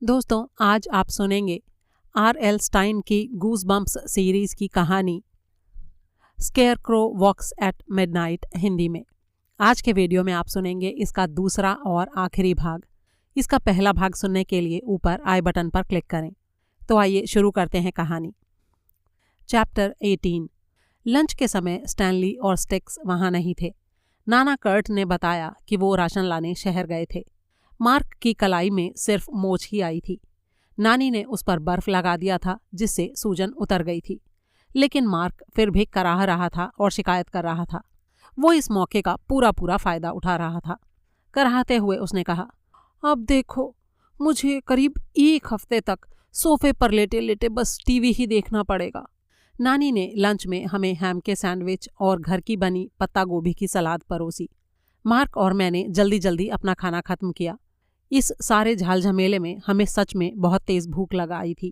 दोस्तों, आज आप सुनेंगे R.L. स्टाइन की गूज़बम्प्स सीरीज की कहानी scarecrow walks at midnight Hindi में। आज के वीडियो में आप सुनेंगे इसका दूसरा और आखिरी भाग। इसका पहला भाग सुनने के लिए ऊपर आई बटन पर क्लिक करें। तो आइए शुरू करते हैं कहानी। चैप्टर 18। लंच के समय स्टैनली और स्टिक्स वहां नहीं थे। नाना कर्ट ने बताया कि वो राशन लाने शहर गए थे। मार्क की कलाई में सिर्फ मोच ही आई थी। नानी ने उस पर बर्फ लगा दिया था जिससे सूजन उतर गई थी, लेकिन मार्क फिर भी कराह रहा था और शिकायत कर रहा था। वो इस मौके का पूरा फायदा उठा रहा था। कराहते हुए उसने कहा, अब देखो, मुझे करीब 1 हफ्ते तक सोफे पर लेटे लेटे बस टीवी ही देखना पड़ेगा। नानी ने लंच में हमें हैम के सैंडविच और घर की बनी पत्ता गोभी की सलाद परोसी। मार्क और मैंने जल्दी जल्दी अपना खाना खत्म किया। इस सारे झालझमेले में हमें सच में बहुत तेज भूख लगा आई थी।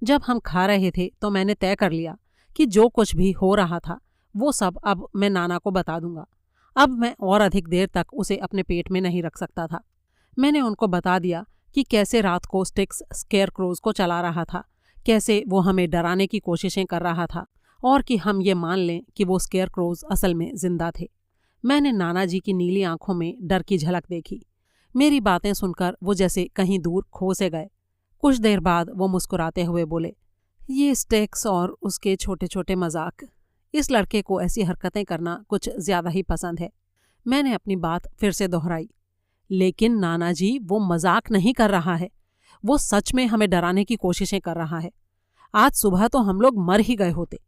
जब हम खा रहे थे तो मैंने तय कर लिया कि जो कुछ भी हो रहा था वो सब अब मैं नाना को बता दूंगा। अब मैं और अधिक देर तक उसे अपने पेट में नहीं रख सकता था। मैंने उनको बता दिया कि कैसे रात को स्टिक्स स्केयरक्रोज को चला रहा था, कैसे वो हमें डराने की कोशिशें कर रहा था और कि हम ये मान लें कि वो स्केयरक्रोज असल में जिंदा थे। मैंने नाना जी की नीली आंखों में डर की झलक देखी। मेरी बातें सुनकर वो जैसे कहीं दूर खो से गए। कुछ देर बाद वो मुस्कुराते हुए बोले, ये स्टिक्स और उसके छोटे छोटे मजाक, इस लड़के को ऐसी हरकतें करना कुछ ज्यादा ही पसंद है। मैंने अपनी बात फिर से दोहराई, लेकिन नाना जी वो मजाक नहीं कर रहा है, वो सच में हमें डराने की कोशिशें कर रहा है। आज सुबह तो हम लोग मर ही गए होते।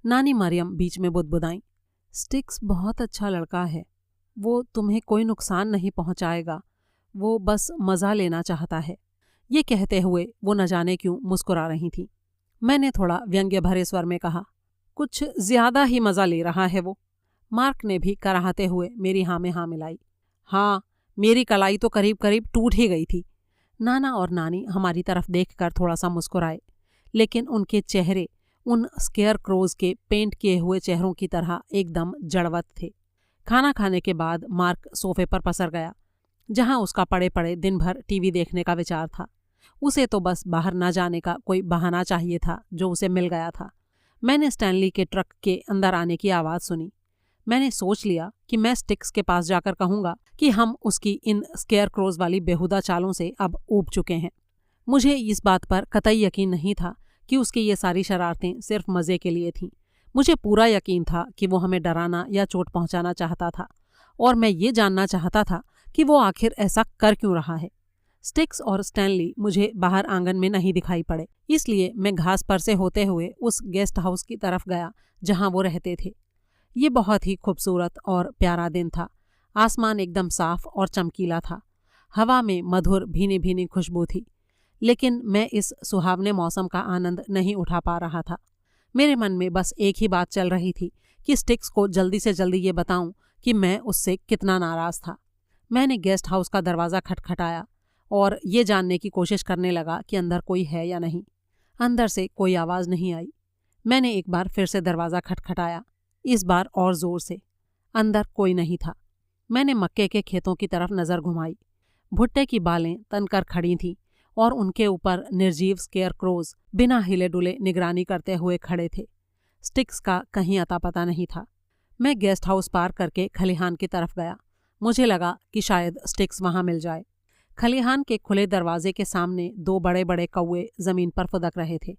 नानी मरियम बीच में बुदबुदाई, स्टिक्स बहुत अच्छा लड़का है, वो तुम्हें कोई नुकसान नहीं पहुंचाएगा, वो बस मज़ा लेना चाहता है। ये कहते हुए वो न जाने क्यों मुस्कुरा रही थी। मैंने थोड़ा व्यंग्य भरे स्वर में कहा, कुछ ज्यादा ही मज़ा ले रहा है वो। मार्क ने भी कराहते हुए मेरी हाँ में हाँ मिलाई। हाँ, मेरी कलाई तो करीब करीब टूट ही गई थी। नाना और नानी हमारी तरफ देखकर थोड़ा सा मुस्कुराए, लेकिन उनके चेहरे उन स्केयर क्रोज के पेंट किए हुए चेहरों की तरह एकदम जड़वत थे। खाना खाने के बाद मार्क सोफे पर पसर गया, जहां उसका पड़े पड़े दिन भर टीवी देखने का विचार था। उसे तो बस बाहर न जाने का कोई बहाना चाहिए था, जो उसे मिल गया था। मैंने स्टैनली के ट्रक के अंदर आने की आवाज़ सुनी। मैंने सोच लिया कि मैं स्टिक्स के पास जाकर कहूँगा कि हम उसकी इन स्केयर क्रोज वाली बेहुदा चालों से अब ऊब चुके हैं। मुझे इस बात पर कतई यकीन नहीं था कि उसकी ये सारी शरारतें सिर्फ मज़े के लिए थीं। मुझे पूरा यकीन था कि वो हमें डराना या चोट पहुंचाना चाहता था, और मैं ये जानना चाहता था कि वो आखिर ऐसा कर क्यों रहा है। स्टिक्स और स्टैनली मुझे बाहर आंगन में नहीं दिखाई पड़े, इसलिए मैं घास पर से होते हुए उस गेस्ट हाउस की तरफ गया जहां वो रहते थे। ये बहुत ही खूबसूरत और प्यारा दिन था। आसमान एकदम साफ और चमकीला था। हवा में मधुर भीनी भीनी खुशबू थी, लेकिन मैं इस सुहावने मौसम का आनंद नहीं उठा पा रहा था। मेरे मन में बस एक ही बात चल रही थी कि स्टिक्स को जल्दी से जल्दी ये बताऊं कि मैं उससे कितना नाराज था। मैंने गेस्ट हाउस का दरवाज़ा खटखटाया और ये जानने की कोशिश करने लगा कि अंदर कोई है या नहीं। अंदर से कोई आवाज़ नहीं आई। मैंने एक बार फिर से दरवाज़ा खटखटाया, इस बार और ज़ोर से। अंदर कोई नहीं था। मैंने मक्के के खेतों की तरफ नज़र घुमाई। भुट्टे की बालें तनकर खड़ी थीं और उनके ऊपर निर्जीव स्केयर क्रोज बिना हिले डुले निगरानी करते हुए खड़े थे। स्टिक्स का कहीं अता पता नहीं था। मैं गेस्ट हाउस पार करके खलिहान की तरफ गया। मुझे लगा कि शायद स्टिक्स वहां मिल जाए। खलिहान के खुले दरवाजे के सामने 2 बड़े बड़े कौवे जमीन पर फुदक रहे थे।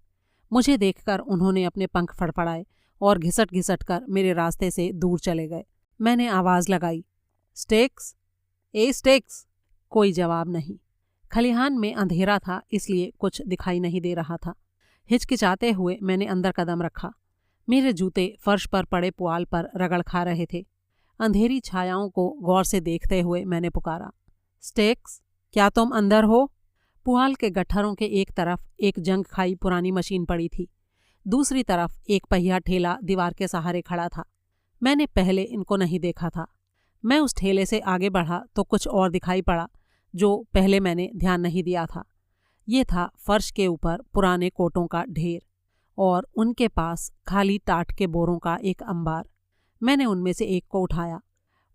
मुझे देखकर उन्होंने अपने पंख फड़फड़ाए और घिसट घिसट कर मेरे रास्ते से दूर चले गए। मैंने आवाज़ लगाई, स्टिक्स, ए स्टिक्स। कोई जवाब नहीं। खलिहान में अंधेरा था, इसलिए कुछ दिखाई नहीं दे रहा था। हिचकिचाते हुए मैंने अंदर कदम रखा। मेरे जूते फर्श पर पड़े पुआल पर रगड़ खा रहे थे। अंधेरी छायाओं को गौर से देखते हुए मैंने पुकारा, स्टिक्स, क्या तुम अंदर हो? पुआल के गट्ठरों के एक तरफ एक जंग खाई पुरानी मशीन पड़ी थी, दूसरी तरफ एक पहिया ठेला दीवार के सहारे खड़ा था। मैंने पहले इनको नहीं देखा था। मैं उस ठेले से आगे बढ़ा तो कुछ और दिखाई पड़ा जो पहले मैंने ध्यान नहीं दिया था। ये था फर्श के ऊपर पुराने कोटों का ढेर और उनके पास खाली टाट के बोरों का एक अंबार। मैंने उनमें से एक को उठाया।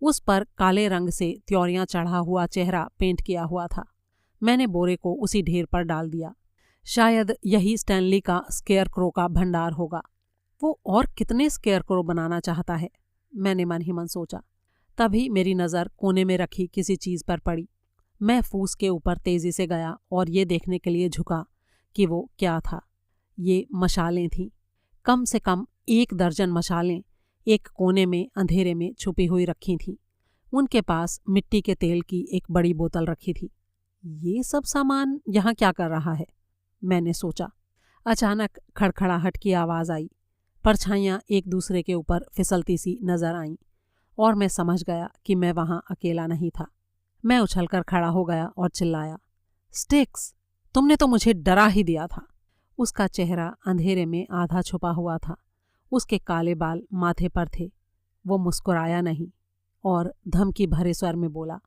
उस पर काले रंग से त्योरियां चढ़ा हुआ चेहरा पेंट किया हुआ था। मैंने बोरे को उसी ढेर पर डाल दिया। शायद यही स्टैनली का स्केयरक्रो का भंडार होगा। वो और कितने स्केयरक्रो बनाना चाहता है, मैंने मन ही मन सोचा। तभी मेरी नज़र कोने में रखी किसी चीज़ पर पड़ी। मैं फूस के ऊपर तेजी से गया और ये देखने के लिए झुका कि वो क्या था। ये मशालें थीं। कम से कम 1 दर्जन मशालें एक कोने में अंधेरे में छुपी हुई रखी थीं। उनके पास मिट्टी के तेल की एक बड़ी बोतल रखी थी। ये सब सामान यहाँ क्या कर रहा है, मैंने सोचा। अचानक खड़खड़ाहट की आवाज़ आई। परछाइयाँ एक दूसरे के ऊपर फिसलती सी नजर आईं और मैं समझ गया कि मैं वहाँ अकेला नहीं था। मैं उछलकर खड़ा हो गया और चिल्लाया, स्टिक्स, तुमने तो मुझे डरा ही दिया था। उसका चेहरा अंधेरे में आधा छुपा हुआ था। उसके काले बाल माथे पर थे। वो मुस्कुराया नहीं और धमकी भरे स्वर में बोला,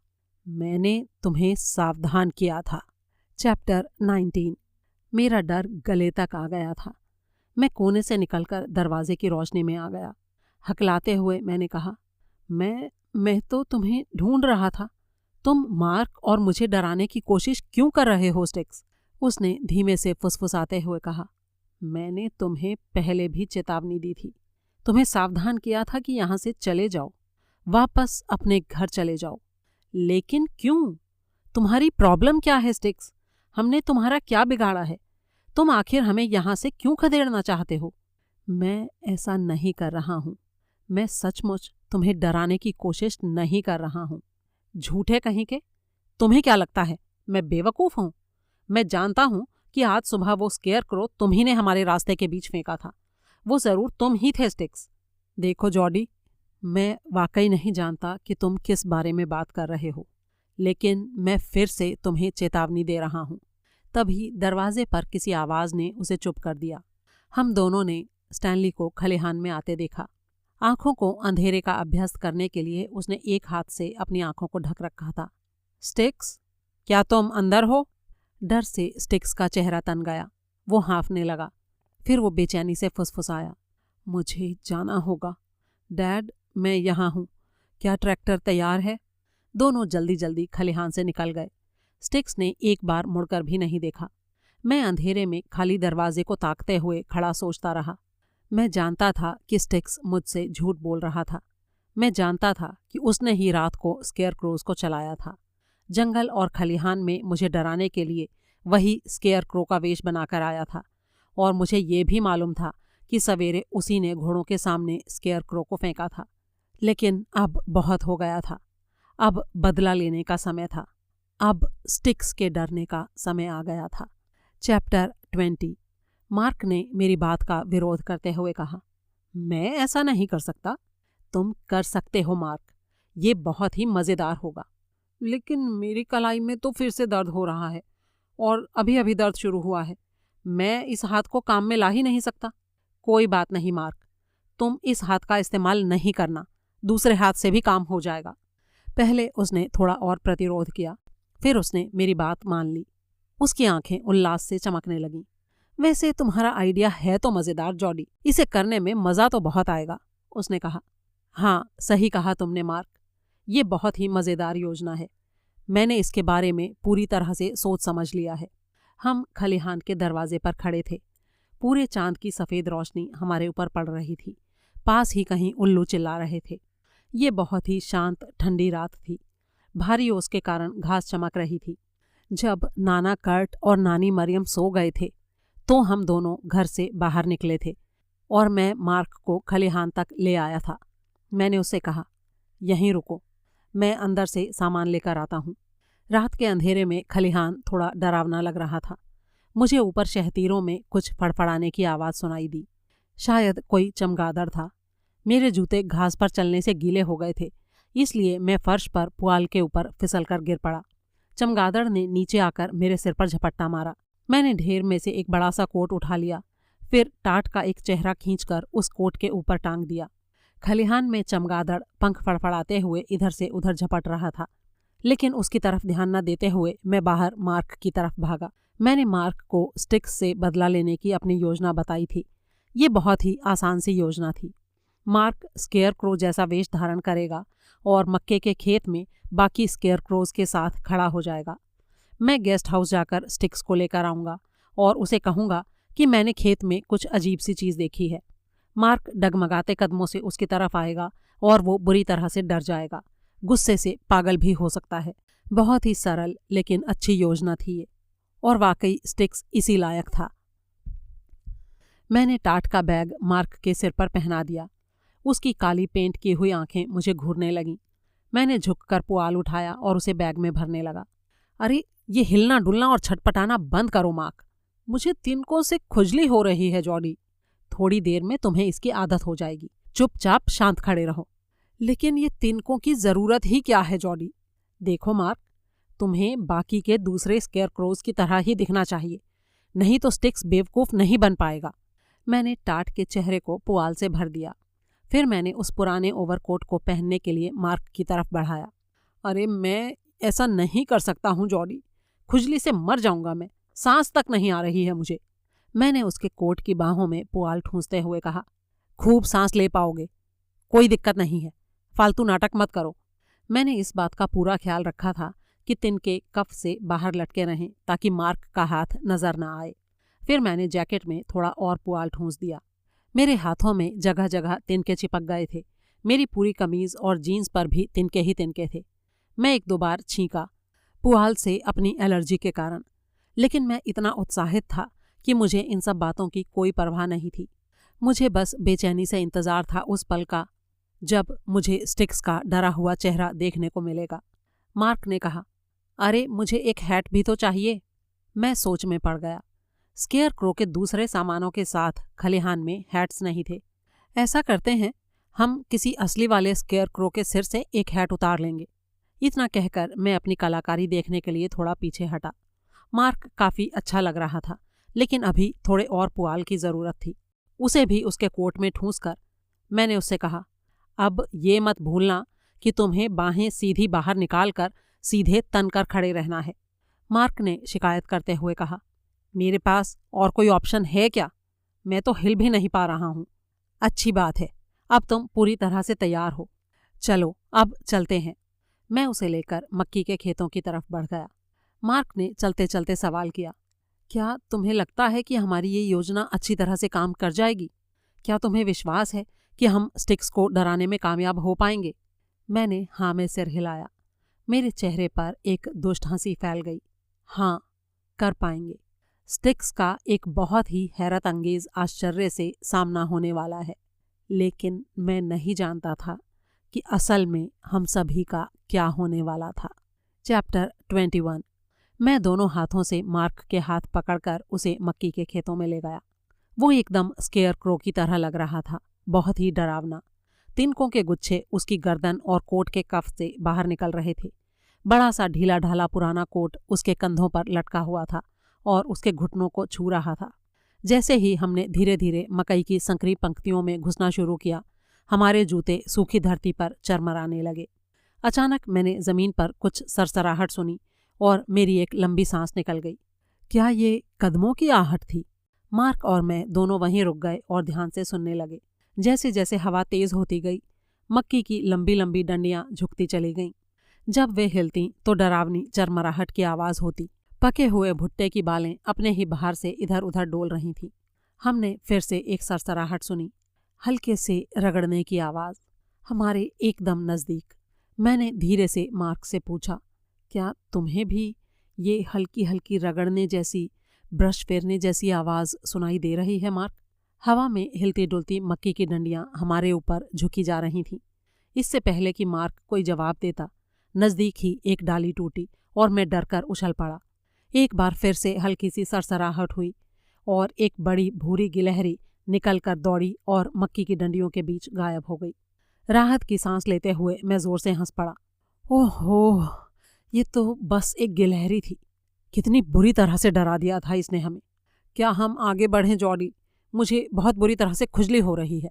मैंने तुम्हें सावधान किया था। चैप्टर 19। मेरा डर गले तक आ गया था। मैं कोने से निकलकर दरवाजे की रोशनी में आ गया। हकलाते हुए मैंने कहा, मैं तो तुम्हें ढूंढ रहा था। तुम मार्क और मुझे डराने की कोशिश क्यों कर रहे हो स्टिक्स? उसने धीमे से फुसफुसाते हुए कहा, मैंने तुम्हें पहले भी चेतावनी दी थी। तुम्हें सावधान किया था कि यहाँ से चले जाओ, वापस अपने घर चले जाओ। लेकिन क्यों? तुम्हारी प्रॉब्लम क्या है स्टिक्स? हमने तुम्हारा क्या बिगाड़ा है? तुम आखिर हमें यहाँ से क्यों खदेड़ना चाहते हो? मैं ऐसा नहीं कर रहा हूँ। मैं सचमुच तुम्हें डराने की कोशिश नहीं कर रहा हूँ। झूठे कहीं के। तुम्हें क्या लगता है मैं बेवकूफ़ हूँ? मैं जानता हूँ कि आज सुबह वो स्केयरक्रो तुम ही ने हमारे रास्ते के बीच फेंका था। वो ज़रूर तुम ही थे स्टिक्स। देखो जॉडी, मैं वाकई नहीं जानता कि तुम किस बारे में बात कर रहे हो, लेकिन मैं फिर से तुम्हें चेतावनी दे रहा हूँ। तभी दरवाजे पर किसी आवाज़ ने उसे चुप कर दिया। हम दोनों ने स्टैनली को खलिहान में आते देखा। आंखों को अंधेरे का अभ्यास करने के लिए उसने एक हाथ से अपनी आंखों को ढक रखा था। स्टिक्स, क्या तुम अंदर हो? डर से स्टिक्स का चेहरा तन गया। वो हाँफने लगा। फिर वो बेचैनी से फुसफुसाया, मुझे जाना होगा। डैड, मैं यहाँ हूँ। क्या ट्रैक्टर तैयार है? दोनों जल्दी जल्दी खलिहान से निकल गए। स्टिक्स ने एक बार मुड़कर भी नहीं देखा। मैं अंधेरे में खाली दरवाजे को ताकते हुए खड़ा सोचता रहा। मैं जानता था कि स्टिक्स मुझसे झूठ बोल रहा था। मैं जानता था कि उसने ही रात को स्केयरक्रोज को चलाया था। जंगल और खलिहान में मुझे डराने के लिए वही स्केयरक्रो का वेश बनाकर आया था, और मुझे ये भी मालूम था कि सवेरे उसी ने घोड़ों के सामने स्केयरक्रो को फेंका था। लेकिन अब बहुत हो गया था। अब बदला लेने का समय था। अब स्टिक्स के डरने का समय आ गया था। चैप्टर 20। मार्क ने मेरी बात का विरोध करते हुए कहा, मैं ऐसा नहीं कर सकता। तुम कर सकते हो मार्क, ये बहुत ही मज़ेदार होगा। लेकिन मेरी कलाई में तो फिर से दर्द हो रहा है और अभी अभी दर्द शुरू हुआ है। मैं इस हाथ को काम में ला ही नहीं सकता। कोई बात नहीं मार्क, तुम इस हाथ का इस्तेमाल नहीं करना, दूसरे हाथ से भी काम हो जाएगा। पहले उसने थोड़ा और प्रतिरोध किया, फिर उसने मेरी बात मान ली। उसकी आंखें उल्लास से चमकने लगीं। वैसे तुम्हारा आइडिया है तो मज़ेदार जॉडी, इसे करने में मज़ा तो बहुत आएगा, उसने कहा। हाँ, सही कहा तुमने मार्क, ये बहुत ही मज़ेदार योजना है। मैंने इसके बारे में पूरी तरह से सोच समझ लिया है। हम खलिहान के दरवाजे पर खड़े थे। पूरे चांद की सफ़ेद रोशनी हमारे ऊपर पड़ रही थी। पास ही कहीं उल्लू चिल्ला रहे थे। ये बहुत ही शांत ठंडी रात थी। भारी ओस के कारण घास चमक रही थी। जब नाना कर्ट और नानी मरियम सो गए थे तो हम दोनों घर से बाहर निकले थे और मैं मार्क को खलिहान तक ले आया था। मैंने उससे कहा, यहीं रुको, मैं अंदर से सामान लेकर आता हूँ। रात के अंधेरे में खलिहान थोड़ा डरावना लग रहा था। मुझे ऊपर शहतीरों में कुछ फड़फड़ाने की आवाज़ सुनाई दी। शायद कोई चमगादड़ था। मेरे जूते घास पर चलने से गीले हो गए थे, इसलिए मैं फर्श पर पुआल के ऊपर फिसलकर गिर पड़ा। चमगादड़ ने नीचे आकर मेरे सिर पर झपट्टा मारा। मैंने ढेर में से एक बड़ा सा कोट उठा लिया, फिर टाट का एक चेहरा खींचकर उस कोट के ऊपर टांग दिया। खलिहान में चमगादड़ पंख फड़फड़ाते हुए इधर से उधर झपट रहा था, लेकिन उसकी तरफ ध्यान न देते हुए मैं बाहर मार्क की तरफ भागा। मैंने मार्क को स्टिक्स से बदला लेने की अपनी योजना बताई थी। ये बहुत ही आसान सी योजना थी। मार्क स्केयरक्रो जैसा वेश धारण करेगा और मक्के के खेत में बाकी स्केयरक्रोज के साथ खड़ा हो जाएगा। मैं गेस्ट हाउस जाकर स्टिक्स को लेकर आऊँगा और उसे कहूँगा कि मैंने खेत में कुछ अजीब सी चीज़ देखी है। मार्क डगमगाते कदमों से उसकी तरफ आएगा और वो बुरी तरह से डर जाएगा, गुस्से से पागल भी हो सकता है। बहुत ही सरल लेकिन अच्छी योजना थी ये, और वाकई स्टिक्स इसी लायक था। मैंने टाट का बैग मार्क के सिर पर पहना दिया। उसकी काली पेंट की हुई आंखें मुझे घूरने लगीं। मैंने झुककर पुआल उठाया और उसे बैग में भरने लगा। अरे ये हिलना डुलना और छटपटाना बंद करो मार्क, मुझे तिनकों से खुजली हो रही है जॉडी। थोड़ी देर में तुम्हें इसकी आदत हो जाएगी, चुपचाप शांत खड़े रहो। लेकिन ये तिनकों की जरूरत ही क्या है जॉडी? देखो मार्क, तुम्हें बाकी के दूसरे स्केयरक्रोज की तरह ही दिखना चाहिए, नहीं तो स्टिक्स बेवकूफ नहीं बन पाएगा। मैंने टाट के चेहरे को पुआल से भर दिया। फिर मैंने उस पुराने ओवरकोट को पहनने के लिए मार्क की तरफ बढ़ाया। अरे मैं ऐसा नहीं कर सकता हूँ जॉडी, खुजली से मर जाऊंगा मैं, सांस तक नहीं आ रही है मुझे। मैंने उसके कोट की बाहों में पुआल ठूंसते हुए कहा। खूब सांस ले पाओगे, कोई दिक्कत नहीं है, फालतू नाटक मत करो। मैंने इस बात का पूरा ख्याल रखा था कि तिनके कफ से बाहर लटके रहें ताकि मार्क का हाथ नजर न आए। फिर मैंने जैकेट में थोड़ा और पुआल ठूंस दिया। मेरे हाथों में जगह जगह तिनके चिपक गए थे। मेरी पूरी कमीज और जीन्स पर भी तिनके ही तिनके थे। मैं एक दो बार छींका, पुआल से अपनी एलर्जी के कारण, लेकिन मैं इतना उत्साहित था कि मुझे इन सब बातों की कोई परवाह नहीं थी। मुझे बस बेचैनी से इंतजार था उस पल का जब मुझे स्टिक्स का डरा हुआ चेहरा देखने को मिलेगा। मार्क ने कहा, अरे मुझे एक हैट भी तो चाहिए। मैं सोच में पड़ गया। स्केयर क्रो के दूसरे सामानों के साथ खलिहान में हैट्स नहीं थे। ऐसा करते हैं, हम किसी असली वाले स्केयर क्रो के सिर से एक हैट उतार लेंगे। इतना कहकर मैं अपनी कलाकारी देखने के लिए थोड़ा पीछे हटा। मार्क काफ़ी अच्छा लग रहा था, लेकिन अभी थोड़े और पुआल की ज़रूरत थी। उसे भी उसके कोट में ठूंस कर मैंने उससे कहा, अब ये मत भूलना कि तुम्हें बाहें सीधी बाहर निकालकर सीधे तनकर खड़े रहना है। मार्क ने शिकायत करते हुए कहा, मेरे पास और कोई ऑप्शन है क्या? मैं तो हिल भी नहीं पा रहा हूँ। अच्छी बात है, अब तुम पूरी तरह से तैयार हो। चलो अब चलते हैं। मैं उसे लेकर मक्की के खेतों की तरफ बढ़ गया। मार्क ने चलते चलते सवाल किया, क्या तुम्हें लगता है कि हमारी ये योजना अच्छी तरह से काम कर जाएगी? क्या तुम्हें विश्वास है कि हम स्टिक्स को डराने में कामयाब हो पाएंगे? मैंने हाँ में सिर हिलाया। मेरे चेहरे पर एक दुष्ट हंसी फैल गई। हाँ, कर पाएंगे। स्टिक्स का एक बहुत ही हैरत अंगेज आश्चर्य से सामना होने वाला है, लेकिन मैं नहीं जानता था कि असल में हम सभी का क्या होने वाला था। चैप्टर 21। मैं दोनों हाथों से मार्क के हाथ पकड़कर उसे मक्की के खेतों में ले गया। वो एकदम स्केयर क्रो की तरह लग रहा था, बहुत ही डरावना। तिनकों के गुच्छे उसकी गर्दन और कोट के कफ से बाहर निकल रहे थे। बड़ा सा ढीला ढाला पुराना कोट उसके कंधों पर लटका हुआ था और उसके घुटनों को छू रहा था। जैसे ही हमने धीरे धीरे मकई की संकरी पंक्तियों में घुसना शुरू किया, हमारे जूते सूखी धरती पर चरमराने लगे। अचानक मैंने ज़मीन पर कुछ सरसराहट सुनी और मेरी एक लंबी सांस निकल गई। क्या ये कदमों की आहट थी? मार्क और मैं दोनों वहीं रुक गए और ध्यान से सुनने लगे। जैसे जैसे हवा तेज होती गई, मक्की की लंबी लंबी डंडियां झुकती चली गईं। जब वे हिलती तो डरावनी चरमराहट की आवाज़ होती। पके हुए भुट्टे की बालें अपने ही बाहर से इधर उधर डोल रही थीं। हमने फिर से एक सरसराहट सुनी, हल्के से रगड़ने की आवाज़, हमारे एकदम नज़दीक। मैंने धीरे से मार्क से पूछा, क्या तुम्हें भी ये हल्की हल्की रगड़ने जैसी, ब्रश फेरने जैसी आवाज़ सुनाई दे रही है मार्क? हवा में हिलती डुलती मक्की की डंडियां हमारे ऊपर झुकी जा रही थीं। इससे पहले कि मार्क कोई जवाब देता, नज़दीक ही एक डाली टूटी और मैं डरकर उछल पड़ा। एक बार फिर से हल्की सी सरसराहट हुई और एक बड़ी भूरी गिलहरी निकल कर दौड़ी और मक्की की डंडियों के बीच गायब हो गई। राहत की सांस लेते हुए मैं ज़ोर से हंस पड़ा। ओहो, ये तो बस एक गिलहरी थी। कितनी बुरी तरह से डरा दिया था इसने हमें। क्या हम आगे बढ़ें जॉडी? मुझे बहुत बुरी तरह से खुजली हो रही है।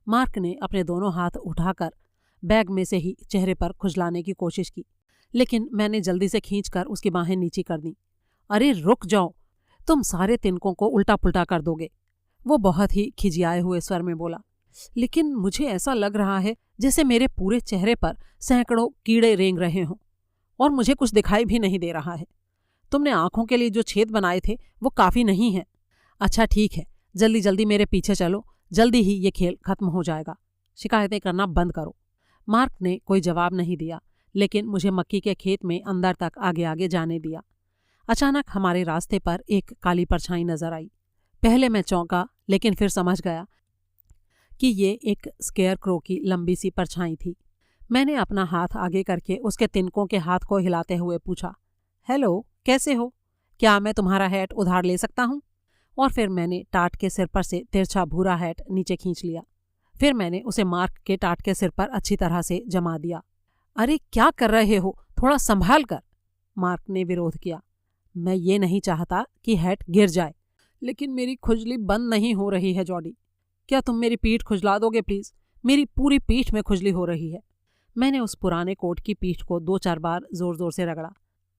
मार्क ने अपने दोनों हाथ उठाकर बैग में से ही चेहरे पर खुजलाने की कोशिश की, लेकिन मैंने जल्दी से खींचकर उसकी बाहें नीची कर दी। अरे रुक जाओ, तुम सारे तिनकों को उल्टा पुल्टा कर दोगे। वो बहुत ही खिजियाए हुए स्वर में बोला, लेकिन मुझे ऐसा लग रहा है जैसे मेरे पूरे चेहरे पर सैकड़ों कीड़े रेंग रहे हों और मुझे कुछ दिखाई भी नहीं दे रहा है। तुमने आंखों के लिए जो छेद बनाए थे वो काफ़ी नहीं है। अच्छा ठीक है, जल्दी जल्दी मेरे पीछे चलो, जल्दी ही ये खेल खत्म हो जाएगा। शिकायतें करना बंद करो। मार्क ने कोई जवाब नहीं दिया, लेकिन मुझे मक्की के खेत में अंदर तक आगे आगे जाने दिया। अचानक हमारे रास्ते पर एक काली परछाई नजर आई। पहले मैं चौंका, लेकिन फिर समझ गया कि ये एक स्केयर क्रो की लंबी सी परछाई थी। मैंने अपना हाथ आगे करके उसके तिनकों के हाथ को हिलाते हुए पूछा, हेलो, कैसे हो? क्या मैं तुम्हारा हैट उधार ले सकता हूँ? और फिर मैंने टाट के सिर पर से तिरछा भूरा हैट नीचे खींच लिया। फिर मैंने उसे मार्क के टाट के सिर पर अच्छी तरह से जमा दिया। अरे क्या कर रहे हो, थोड़ा संभाल कर। मार्क ने विरोध किया। मैं ये नहीं चाहता कि हैट गिर जाए, लेकिन मेरी खुजली बंद नहीं हो रही है जॉडी। क्या तुम मेरी पीठ खुजला दोगे प्लीज? मेरी पूरी पीठ में खुजली हो रही है। मैंने उस पुराने कोट की पीठ को 2-4 बार जोर जोर से रगड़ा।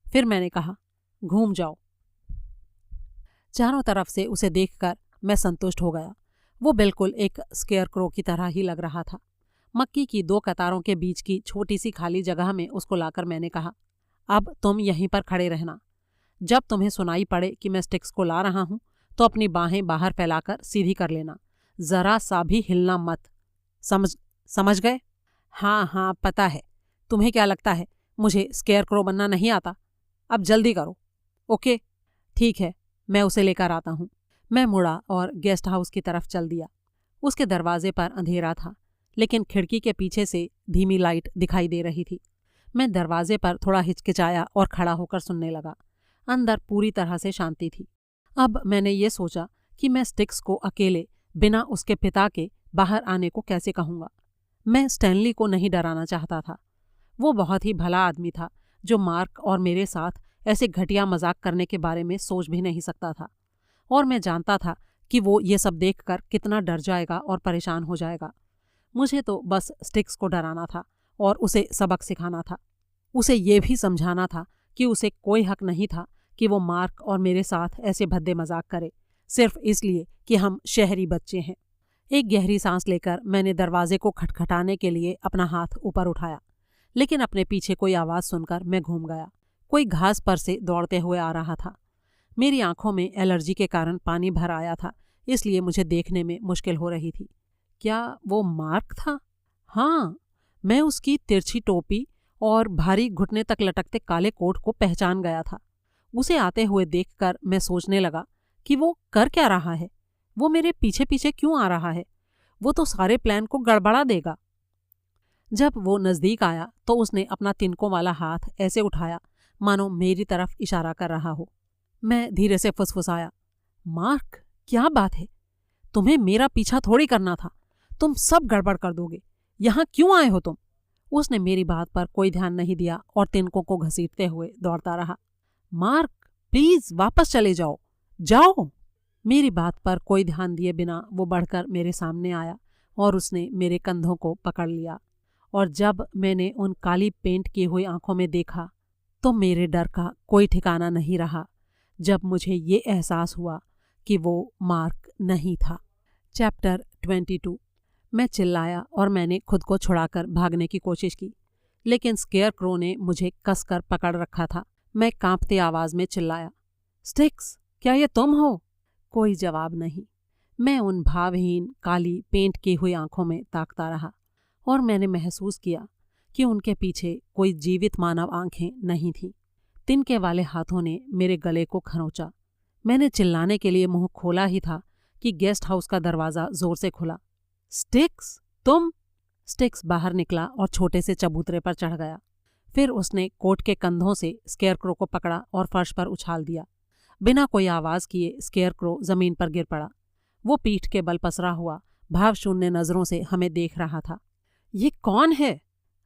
फिर मैंने कहा, घूम जाओ। चारों तरफ से उसे देखकर मैं संतुष्ट हो गया। वो बिल्कुल एक स्केयर क्रो की तरह ही लग रहा था। मक्की की 2 कतारों के बीच की छोटी सी खाली जगह में उसको लाकर मैंने कहा, अब तुम यहीं पर खड़े रहना। जब तुम्हें सुनाई पड़े कि मैं स्टिक्स को ला रहा हूं, तो अपनी बाहें बाहर फैलाकर सीधी कर लेना, जरा सा भी हिलना मत। समझ गए? हाँ हाँ, पता है। तुम्हें क्या लगता है मुझे स्केयर क्रो बनना नहीं आता? अब जल्दी करो। ओके ठीक है, मैं उसे लेकर आता हूँ। मैं मुड़ा और गेस्ट हाउस की तरफ चल दिया। उसके दरवाजे पर अंधेरा था, लेकिन खिड़की के पीछे से धीमी लाइट दिखाई दे रही थी। मैं दरवाजे पर थोड़ा हिचकिचाया और खड़ा होकर सुनने लगा। अंदर पूरी तरह से शांति थी। अब मैंने ये सोचा कि मैं स्टिक्स को अकेले बिना उसके पिता के बाहर आने को कैसे कहूँगा। मैं स्टैनली को नहीं डराना चाहता था। वो बहुत ही भला आदमी था, जो मार्क और मेरे साथ ऐसे घटिया मजाक करने के बारे में सोच भी नहीं सकता था। और मैं जानता था कि वो ये सब देखकर कितना डर जाएगा और परेशान हो जाएगा। मुझे तो बस स्टिक्स को डराना था और उसे सबक सिखाना था। उसे ये भी समझाना था कि उसे कोई हक नहीं था कि वो मार्क और मेरे साथ ऐसे भद्दे मजाक करे, सिर्फ इसलिए कि हम शहरी बच्चे हैं। एक गहरी सांस लेकर मैंने दरवाजे को खटखटाने के लिए अपना हाथ ऊपर उठाया, लेकिन अपने पीछे कोई आवाज़ सुनकर मैं घूम गया। कोई घास पर से दौड़ते हुए आ रहा था। मेरी आंखों में एलर्जी के कारण पानी भर आया था, इसलिए मुझे देखने में मुश्किल हो रही थी। क्या वो मार्क था? हाँ, मैं उसकी तिरछी टोपी और भारी घुटने तक लटकते काले कोट को पहचान गया था। उसे आते हुए देखकर मैं सोचने लगा कि वो कर क्या रहा है। वो मेरे पीछे पीछे क्यों आ रहा है? वो तो सारे प्लान को गड़बड़ा देगा। जब वो नज़दीक आया तो उसने अपना तिनकों वाला हाथ ऐसे उठाया मानो मेरी तरफ इशारा कर रहा हो। मैं धीरे से फुसफुसाया, मार्क, क्या बात है? तुम्हें मेरा पीछा थोड़ी करना था। तुम सब गड़बड़ कर दोगे। यहाँ क्यों आए हो तुम? उसने मेरी बात पर कोई ध्यान नहीं दिया और तिनकों को घसीटते हुए दौड़ता रहा। मार्क, प्लीज वापस चले जाओ, जाओ। मेरी बात पर कोई ध्यान दिए बिना वो बढ़कर मेरे सामने आया और उसने मेरे कंधों को पकड़ लिया। और जब मैंने उन काली पेंट की हुई आंखों में देखा तो मेरे डर का कोई ठिकाना नहीं रहा जब मुझे ये एहसास हुआ कि वो मार्क नहीं था। चैप्टर 22। मैं चिल्लाया और मैंने खुद को छुड़ाकर भागने की कोशिश की, लेकिन स्केयर क्रो ने मुझे कसकर पकड़ रखा था। मैं कांपती आवाज़ में चिल्लाया, स्टिक्स, क्या ये तुम हो? कोई जवाब नहीं। मैं उन भावहीन काली पेंट की हुई आंखों में ताकता रहा और मैंने महसूस किया कि उनके पीछे कोई जीवित मानव आंखें नहीं थीं। तिनके वाले हाथों ने मेरे गले को खरोंचा। मैंने चिल्लाने के लिए मुंह खोला ही था कि गेस्ट हाउस का दरवाज़ा जोर से खुला। स्टिक्स, तुम? स्टिक्स बाहर निकला और छोटे से चबूतरे पर चढ़ गया। फिर उसने कोट के कंधों से स्केयरक्रो को पकड़ा और फर्श पर उछाल दिया। बिना कोई आवाज़ किए स्केयरक्रो जमीन पर गिर पड़ा। वो पीठ के बल पसरा हुआ भावशून्य नज़रों से हमें देख रहा था। ये कौन है?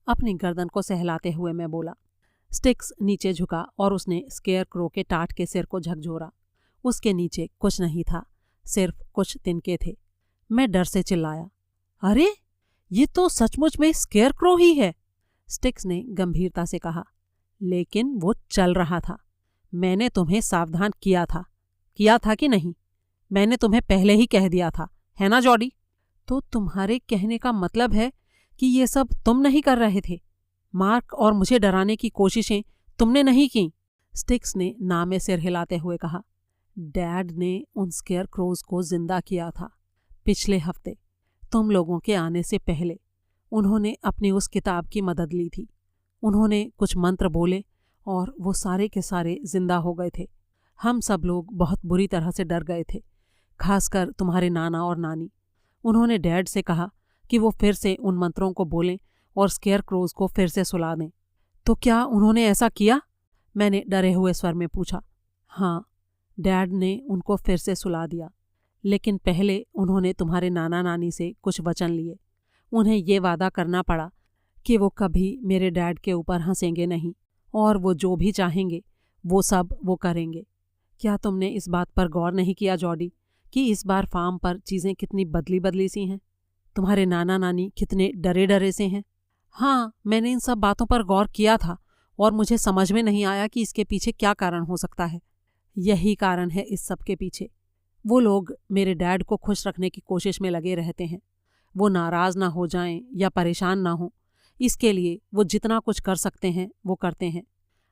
अपनी गर्दन को सहलाते हुए मैं बोला। स्टिक्स नीचे झुका और उसने स्केयरक्रो के टाट के सिर को झकझोरा। उसके नीचे कुछ नहीं था, सिर्फ कुछ तिनके थे। मैं डर से चिल्लाया, अरे ये तो सचमुच में स्केयरक्रो ही है। स्टिक्स ने गंभीरता से कहा, लेकिन वो चल रहा था। मैंने तुम्हें सावधान किया था कि नहीं? मैंने तुम्हें पहले ही कह दिया था, है ना जॉडी? तो तुम्हारे कहने का मतलब है कि ये सब तुम नहीं कर रहे थे? मार्क और मुझे डराने की कोशिशें तुमने नहीं की? स्टिक्स ने ना में सिर हिलाते हुए कहा। डैड ने उन स्केयर क्रोज को जिंदा किया था पिछले हफ्ते, तुम लोगों के आने से पहले। उन्होंने अपनी उस किताब की मदद ली थी। उन्होंने कुछ मंत्र बोले और वो सारे के सारे जिंदा हो गए थे। हम सब लोग बहुत बुरी तरह से डर गए थे, खासकर तुम्हारे नाना और नानी। उन्होंने डैड से कहा कि वो फिर से उन मंत्रों को बोलें और स्केयर क्रोज को फिर से सुला दें। तो क्या उन्होंने ऐसा किया? मैंने डरे हुए स्वर में पूछा। हाँ, डैड ने उनको फिर से सुला दिया, लेकिन पहले उन्होंने तुम्हारे नाना नानी से कुछ वचन लिए। उन्हें ये वादा करना पड़ा कि वो कभी मेरे डैड के ऊपर हंसेंगे नहीं और वो जो भी चाहेंगे वो सब वो करेंगे। क्या तुमने इस बात पर गौर नहीं किया जॉडी कि इस बार फार्म पर चीज़ें कितनी बदली बदली सी हैं? तुम्हारे नाना नानी कितने डरे डरे से हैं। हाँ, मैंने इन सब बातों पर गौर किया था और मुझे समझ में नहीं आया कि इसके पीछे क्या कारण हो सकता है। यही कारण है इस सब के पीछे। वो लोग मेरे डैड को खुश रखने की कोशिश में लगे रहते हैं। वो नाराज़ ना हो जाएं या परेशान ना हो, इसके लिए वो जितना कुछ कर सकते हैं वो करते हैं।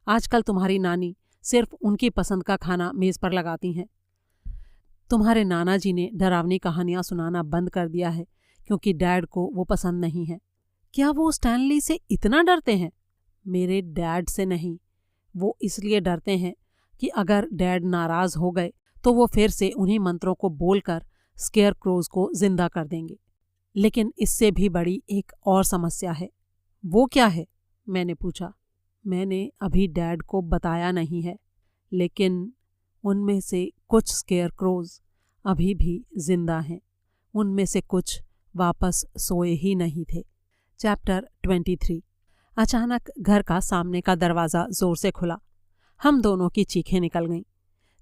आजकल तुम्हारी नानी सिर्फ उनकी पसंद का खाना मेज़ पर लगाती हैं। तुम्हारे नाना जी ने डरावनी कहानियाँ सुनाना बंद कर दिया है क्योंकि डैड को वो पसंद नहीं है। क्या वो स्टैनली से इतना डरते हैं? मेरे डैड से नहीं, वो इसलिए डरते हैं कि अगर डैड नाराज़ हो गए तो वो फिर से उन्हीं मंत्रों को बोलकर स्केयर क्रोज को जिंदा कर देंगे। लेकिन इससे भी बड़ी एक और समस्या है। वो क्या है? मैंने पूछा। मैंने अभी डैड को बताया नहीं है, लेकिन उनमें से कुछ स्केयर क्रोज अभी भी जिंदा हैं। उनमें से कुछ वापस सोए ही नहीं थे। चैप्टर 23। अचानक घर का सामने का दरवाज़ा जोर से खुला। हम दोनों की चीखें निकल गईं।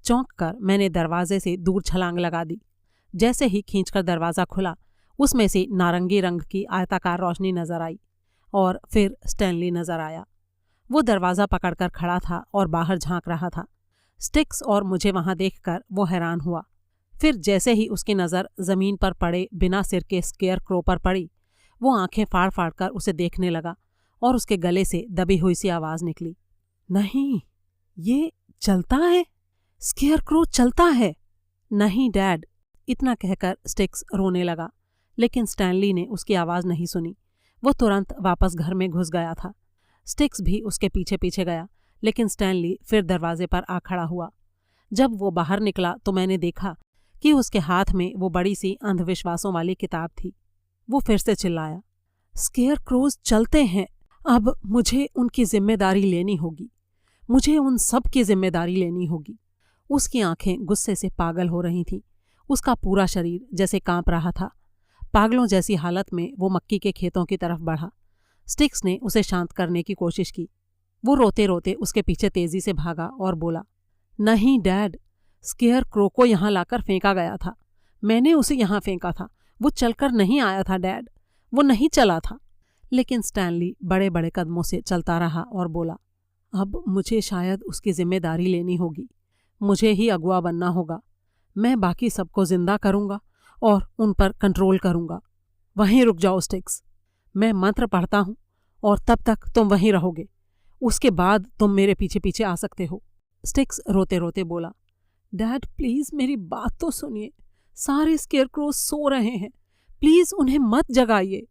चौंक कर मैंने दरवाजे से दूर छलांग लगा दी। जैसे ही खींचकर दरवाज़ा खुला, उसमें से नारंगी रंग की आयताकार रोशनी नजर आई और फिर स्टैनली नजर आया। वो दरवाज़ा पकड़कर खड़ा था और बाहर झांक रहा था। स्टिक्स और मुझे वहां देखकर वो हैरान हुआ। फिर जैसे ही उसकी नज़र ज़मीन पर पड़े बिना सिर के स्केयर क्रो पर पड़ी, वो आंखें फाड़ फाड़ कर उसे देखने लगा और उसके गले से दबी हुई सी आवाज़ निकली। नहीं, ये चलता है, स्केयर क्रो चलता है। नहीं डैड, इतना कहकर स्टिक्स रोने लगा, लेकिन स्टैनली ने उसकी आवाज़ नहीं सुनी। वो तुरंत वापस घर में घुस गया था। स्टिक्स भी उसके पीछे पीछे गया, लेकिन स्टैनली फिर दरवाजे पर आ खड़ा हुआ। जब वो बाहर निकला तो मैंने देखा कि उसके हाथ में वो बड़ी सी अंधविश्वासों वाली किताब थी। वो फिर से चिल्लाया, स्केयर क्रोज चलते हैं। अब मुझे उनकी जिम्मेदारी लेनी होगी। मुझे उन सब की जिम्मेदारी लेनी होगी। उसकी आंखें गुस्से से पागल हो रही थीं। उसका पूरा शरीर जैसे कांप रहा था। पागलों जैसी हालत में वो मक्की के खेतों की तरफ बढ़ा। स्टिक्स ने उसे शांत करने की कोशिश की। वो रोते रोते उसके पीछे तेजी से भागा और बोला, नहीं डैड, स्केयर क्रो को यहाँ लाकर फेंका गया था। मैंने उसे यहाँ फेंका था। वो चलकर नहीं आया था डैड, वो नहीं चला था। लेकिन स्टैनली बड़े बड़े कदमों से चलता रहा और बोला, अब मुझे शायद उसकी जिम्मेदारी लेनी होगी। मुझे ही अगुआ बनना होगा। मैं बाकी सबको जिंदा करूंगा और उन पर कंट्रोल करूंगा। वहीं रुक जाओ स्टिक्स, मैं मंत्र पढ़ता हूं और तब तक तुम वहीं रहोगे। उसके बाद तुम मेरे पीछे पीछे आ सकते हो। स्टिक्स रोते रोते बोला, डैड प्लीज मेरी बात तो सुनिए। सारे स्केयरक्रोज सो रहे हैं, प्लीज उन्हें मत जगाइए।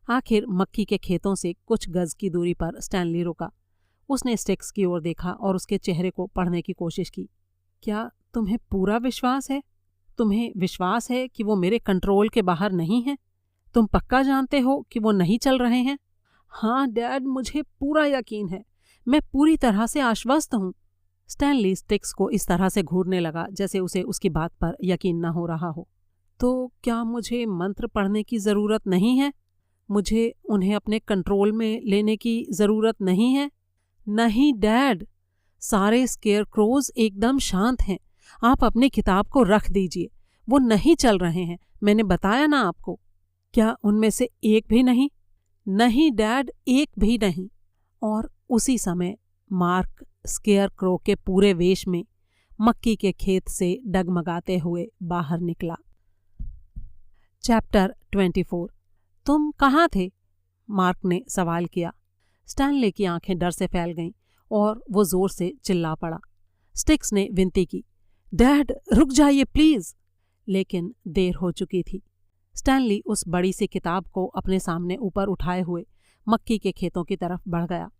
आखिर मक्की के खेतों से कुछ गज की दूरी पर स्टैनली रुका। उसने स्टिक्स की ओर देखा और उसके चेहरे को पढ़ने की कोशिश की। क्या तुम्हें पूरा विश्वास है? तुम्हें विश्वास है कि वो मेरे कंट्रोल के बाहर नहीं है? तुम पक्का जानते हो कि वो नहीं चल रहे हैं? हाँ डैड, मुझे पूरा यकीन है। मैं पूरी तरह से आश्वस्त हूँ। स्टैनली स्टिक्स को इस तरह से घूरने लगा जैसे उसे उसकी बात पर यकीन न हो रहा हो। तो क्या मुझे मंत्र पढ़ने की ज़रूरत नहीं है? मुझे उन्हें अपने कंट्रोल में लेने की ज़रूरत नहीं है? नहीं डैड, सारे स्केयरक्रोज एकदम शांत हैं। आप अपनी किताब को रख दीजिए। वो नहीं चल रहे हैं, मैंने बताया ना आपको। क्या उनमें से एक भी नहीं? नहीं डैड, एक भी नहीं। और उसी समय मार्क स्केयरक्रो के पूरे वेश में मक्की के खेत से डगमगाते हुए बाहर निकला। चैप्टर 24। तुम कहाँ थे? मार्क ने सवाल किया। स्टैनली की आंखें डर से फैल गईं और वो जोर से चिल्ला पड़ा। स्टिक्स ने विनती की, डैड रुक जाइए प्लीज, लेकिन देर हो चुकी थी। स्टैनली उस बड़ी सी किताब को अपने सामने ऊपर उठाए हुए मक्की के खेतों की तरफ बढ़ गया।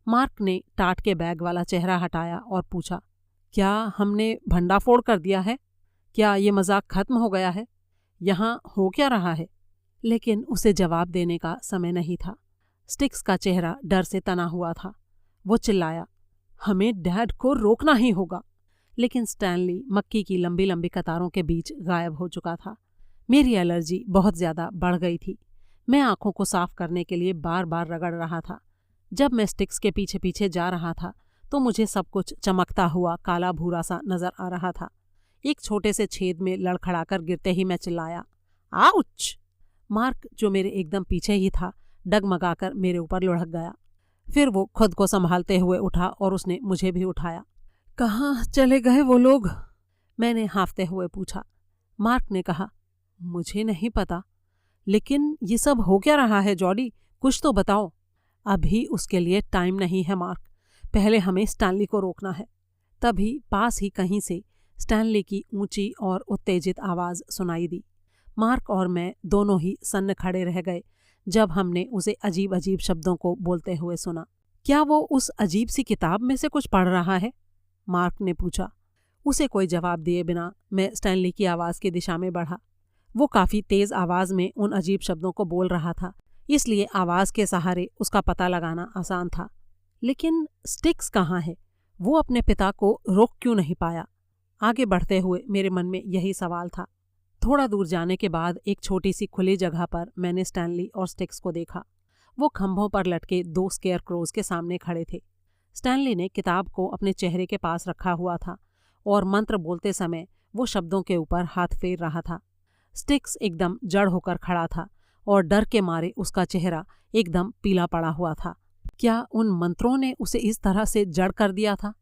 मार्क ने टाट के बैग वाला चेहरा हटाया और पूछा, क्या हमने भंडाफोड़ कर दिया है? क्या ये मजाक खत्म हो गया है? यहाँ हो क्या रहा है? लेकिन उसे जवाब देने का समय नहीं था। स्टिक्स का चेहरा डर से तना हुआ था। वो चिल्लाया, हमें डैड को रोकना ही होगा। लेकिन स्टैनली मक्की की लंबी लंबी कतारों के बीच गायब हो चुका था। मेरी एलर्जी बहुत ज्यादा बढ़ गई थी। मैं आंखों को साफ करने के लिए बार बार रगड़ रहा था। जब मैं स्टिक्स के पीछे पीछे जा रहा था तो मुझे सब कुछ चमकता हुआ काला भूरा सा नजर आ रहा था। एक छोटे से छेद में लड़खड़ाकर गिरते ही मैं चिल्लाया, आउच! मार्क, जो मेरे एकदम पीछे ही था, डगमगाकर मेरे ऊपर लुढ़क गया। फिर वो खुद को संभालते हुए उठा और उसने मुझे भी उठाया। कहाँ चले गए वो लोग? मैंने हांफते हुए पूछा। मार्क ने कहा, मुझे नहीं पता, लेकिन ये सब हो क्या रहा है जॉडी? कुछ तो बताओ। अभी उसके लिए टाइम नहीं है मार्क, पहले हमें स्टैनली को रोकना है। तभी पास ही कहीं से स्टैनली की ऊंची और उत्तेजित आवाज सुनाई दी। मार्क और मैं दोनों ही सन्न खड़े रह गए जब हमने उसे अजीब अजीब शब्दों को बोलते हुए सुना। क्या वो उस अजीब सी किताब में से कुछ पढ़ रहा है? मार्क ने पूछा। उसे कोई जवाब दिए बिना मैं स्टैनली की आवाज़ की दिशा में बढ़ा। वो काफ़ी तेज़ आवाज़ में उन अजीब शब्दों को बोल रहा था, इसलिए आवाज़ के सहारे उसका पता लगाना आसान था। लेकिन स्टिक्स कहाँ है? वो अपने पिता को रोक क्यों नहीं पाया? आगे बढ़ते हुए मेरे मन में यही सवाल था। थोड़ा दूर जाने के बाद एक छोटी सी खुली जगह पर मैंने स्टैनली और स्टिक्स को देखा। वो खंभों पर लटके 2 स्केयर क्रोज के सामने खड़े थे। स्टैनली ने किताब को अपने चेहरे के पास रखा हुआ था और मंत्र बोलते समय वो शब्दों के ऊपर हाथ फेर रहा था। स्टिक्स एकदम जड़ होकर खड़ा था और डर के मारे उसका चेहरा एकदम पीला पड़ा हुआ था। क्या उन मंत्रों ने उसे इस तरह से जड़ कर दिया था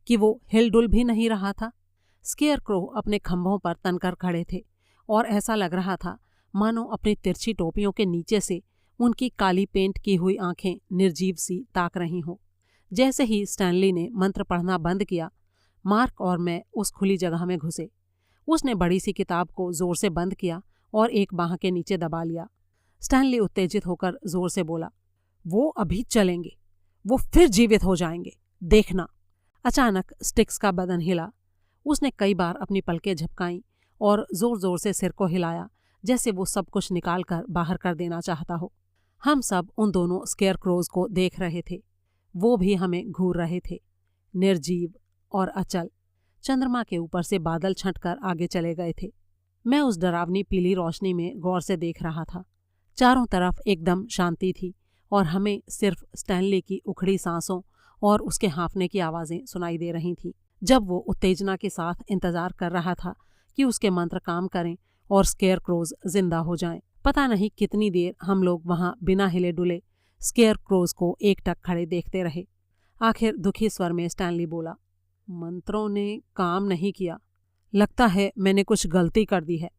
कि वो हिलडुल भी नहीं रहा था? स्केयर क्रो अपने खंभों पर तनकर खड़े थे और ऐसा लग रहा था मानो अपनी तिरछी टोपियों के नीचे से उनकी काली पेंट की हुई आंखें निर्जीव सी ताक रही हों। जैसे ही स्टैनली ने मंत्र पढ़ना बंद किया, मार्क और मैं उस खुली जगह में घुसे। उसने बड़ी सी किताब को जोर से बंद किया और एक बांह के नीचे दबा लिया। स्टैनली उत्तेजित होकर जोर से बोला, वो अभी चलेंगे, वो फिर जीवित हो जाएंगे, देखना। अचानक स्टिक्स का बदन हिला। उसने कई बार अपनी पलकें झपकाईं और जोर जोर से सिर को हिलाया, जैसे वो सब कुछ निकाल कर बाहर कर देना चाहता हो। हम सब उन दोनों स्केयर क्रोज को देख रहे थे। वो भी हमें घूर रहे थे, निर्जीव और अचल। चंद्रमा के ऊपर से बादल छंटकर आगे चले गए थे। मैं उस डरावनी पीली रोशनी में गौर से देख रहा था। चारों तरफ एकदम शांति थी और हमें सिर्फ स्टैनली की उखड़ी सांसों और उसके हाँफने की आवाज़ें सुनाई दे रही थीं, जब वो उत्तेजना के साथ इंतजार कर रहा था कि उसके मंत्र काम करें और स्केयर क्रोज जिंदा हो जाएं। पता नहीं कितनी देर हम लोग वहां बिना हिले डुले स्केयर क्रोज को एकटक खड़े देखते रहे। आखिर दुखी स्वर में स्टैनली बोला, मंत्रों ने काम नहीं किया, लगता है मैंने कुछ गलती कर दी है।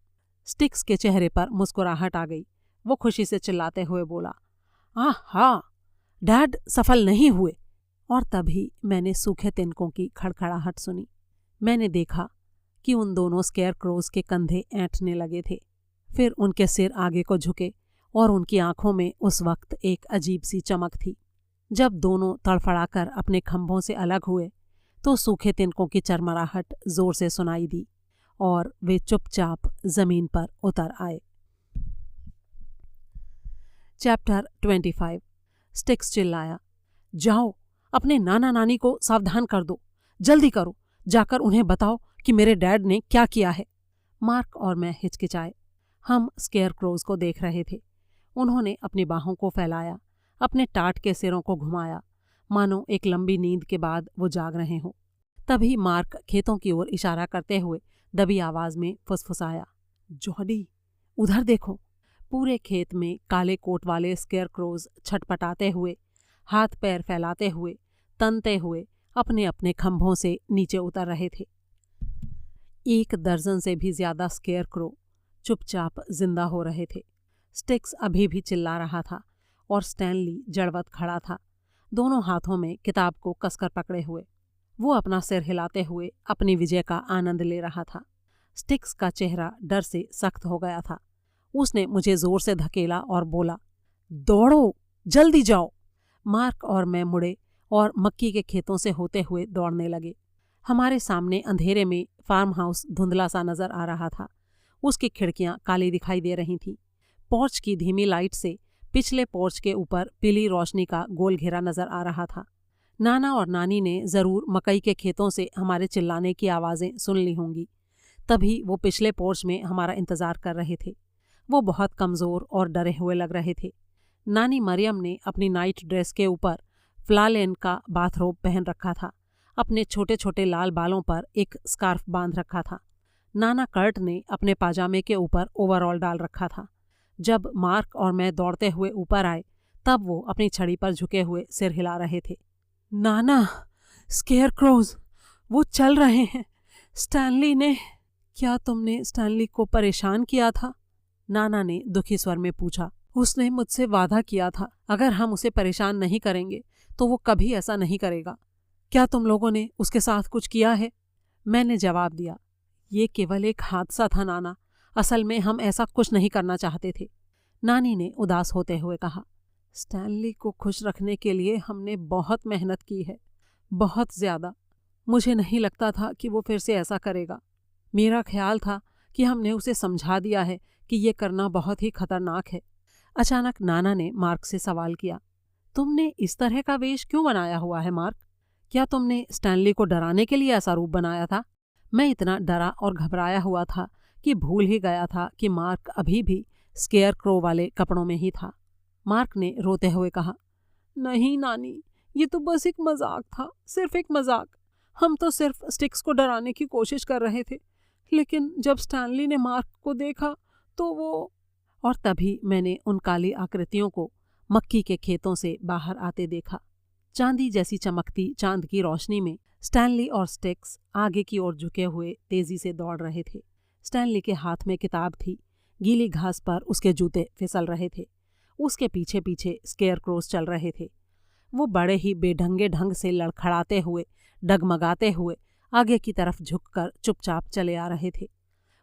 स्टिक्स के चेहरे पर मुस्कुराहट आ गई। वो खुशी से चिल्लाते हुए बोला, आहा, डैड सफल नहीं हुए। और तभी मैंने सूखे तिनकों की खड़खड़ाहट सुनी। मैंने देखा कि उन दोनों स्केयर क्रोज के कंधे ऐंठने लगे थे। फिर उनके सिर आगे को झुके और उनकी आंखों में उस वक्त एक अजीब सी चमक थी। जब दोनों तड़फड़ाकर अपने खंभों से अलग हुए तो सूखे तिनकों की चरमराहट जोर से सुनाई दी और वे चुपचाप जमीन पर उतर आए। चैप्टर 25। स्टिक्स चिल्लाया, जाओ, अपने नाना नानी को सावधान कर दो, जल्दी करो, जाकर उन्हें बताओ कि मेरे डैड ने क्या किया है। मार्क और मैं हिचकिचाए। हम स्केयर क्रोज को देख रहे थे। उन्होंने अपनी बाहों को फैलाया, अपने टाट के सिरों को घुमाया, मानो एक लंबी नींद के बाद वो जाग रहे हों। तभी मार्क खेतों की ओर इशारा करते हुए दबी आवाज में फुसफुसाया, जॉडी, उधर देखो। पूरे खेत में काले कोट वाले स्केयर क्रोज छटपटाते हुए, हाथ पैर फैलाते हुए, तनते हुए अपने अपने खंभों से नीचे उतर रहे थे। 1 दर्जन से भी ज्यादा स्केयर क्रो चुपचाप जिंदा हो रहे थे। स्टिक्स अभी भी चिल्ला रहा था और स्टैनली जड़वत खड़ा था, दोनों हाथों में किताब को कसकर पकड़े हुए। वो अपना सिर हिलाते हुए अपनी विजय का आनंद ले रहा था। स्टिक्स का चेहरा डर से सख्त हो गया था। उसने मुझे जोर से धकेला और बोला, दौड़ो, जल्दी जाओ। मार्क और मैं मुड़े और मक्की के खेतों से होते हुए दौड़ने लगे। हमारे सामने अंधेरे में फार्म हाउस धुंधला सा नजर आ रहा था। उसकी खिड़कियां काली दिखाई दे रही थीं। पोर्च की धीमी लाइट से पिछले पोर्च के ऊपर पीली रोशनी का गोल घेरा नजर आ रहा था। नाना और नानी ने जरूर मकई के खेतों से हमारे चिल्लाने की आवाज़ें सुन ली होंगी, तभी वो पिछले पोर्च में हमारा इंतज़ार कर रहे थे। वो बहुत कमज़ोर और डरे हुए लग रहे थे। नानी मरियम ने अपनी नाइट ड्रेस के ऊपर फ्लालेन का बाथरोब पहन रखा था। अपने छोटे छोटे लाल बालों पर एक स्कार्फ बांध रखा था। नाना कर्ट ने अपने पाजामे के ऊपर ओवरऑल डाल रखा था। जब मार्क और मैं दौड़ते हुए ऊपर आए तब वो अपनी छड़ी पर झुके हुए सिर हिला रहे थे। नाना, स्केयरक्रोज, वो चल रहे हैं। स्टैनली ने... क्या तुमने स्टैनली को परेशान किया था? नाना ने दुखी स्वर में पूछा। उसने मुझसे वादा किया था, अगर हम उसे परेशान नहीं करेंगे तो वो कभी ऐसा नहीं करेगा। क्या तुम लोगों ने उसके साथ कुछ किया है? मैंने जवाब दिया, ये केवल एक हादसा था नाना, असल में हम ऐसा कुछ नहीं करना चाहते थे। नानी ने उदास होते हुए कहा, स्टैनली को खुश रखने के लिए हमने बहुत मेहनत की है, बहुत ज़्यादा। मुझे नहीं लगता था कि वो फिर से ऐसा करेगा। मेरा ख्याल था कि हमने उसे समझा दिया है कि ये करना बहुत ही खतरनाक है। अचानक नाना ने मार्क से सवाल किया, तुमने इस तरह का वेश क्यों बनाया हुआ है मार्क? क्या तुमने स्टैनली को डराने के लिए ऐसा रूप बनाया था? मैं इतना डरा और घबराया हुआ था कि भूल ही गया था कि मार्क अभी भी स्केयर क्रो वाले कपड़ों में ही था। मार्क ने रोते हुए कहा, नहीं नानी, ये तो बस एक मजाक था, सिर्फ एक मजाक। हम तो सिर्फ स्टिक्स को डराने की कोशिश कर रहे थे, लेकिन जब स्टैनली ने मार्क को देखा तो वो... और तभी मैंने उन काली आकृतियों को मक्की के खेतों से बाहर आते देखा। चांदी जैसी चमकती चांद की रोशनी में स्टैनली और स्टिक्स आगे की ओर झुके हुए तेजी से दौड़ रहे थे। स्टैनली के हाथ में किताब थी। गीली घास पर उसके जूते फिसल रहे थे। उसके पीछे पीछे स्केयरक्रोज चल रहे थे। वो बड़े ही बेढंगे ढंग से लड़खड़ाते हुए, डगमगाते हुए आगे की तरफ झुककर चुपचाप चले आ रहे थे।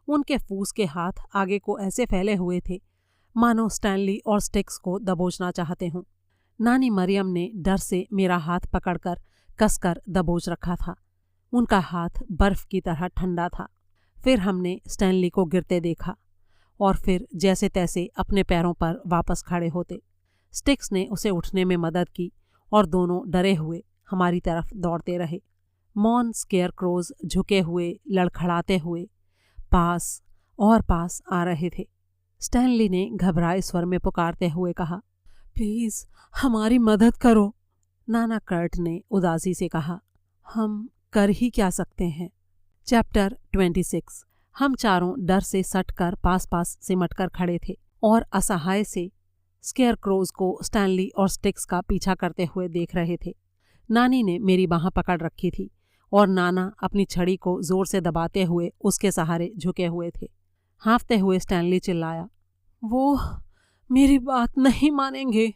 उनके फूस के हाथ आगे को ऐसे फैले हुए थे मानो स्टैनली और स्टिक्स को दबोचना चाहते हों। नानी मरियम ने डर से मेरा हाथ पकड़कर कसकर दबोच रखा था। उनका हाथ बर्फ की तरह ठंडा था। फिर हमने स्टैनली को गिरते देखा और फिर जैसे तैसे अपने पैरों पर वापस खड़े होते। स्टिक्स ने उसे उठने में मदद की और दोनों डरे हुए हमारी तरफ दौड़ते रहे। मौन स्केयरक्रोज झुके हुए, लड़खड़ाते हुए पास और पास आ रहे थे। स्टैनली ने घबराए स्वर में पुकारते हुए कहा, प्लीज हमारी मदद करो। नाना कर्ट ने उदासी से कहा, हम कर ही क्या सकते हैं। चैप्टर 26। हम चारों डर से सटकर पास पास सिमटकर खड़े थे और असहाय से स्केयरक्रोज को स्टैनली और स्टिक्स का पीछा करते हुए देख रहे थे। नानी ने मेरी बाँह पकड़ रखी थी और नाना अपनी छड़ी को जोर से दबाते हुए उसके सहारे झुके हुए थे। हाँफते हुए स्टैनली चिल्लाया, वो मेरी बात नहीं मानेंगे,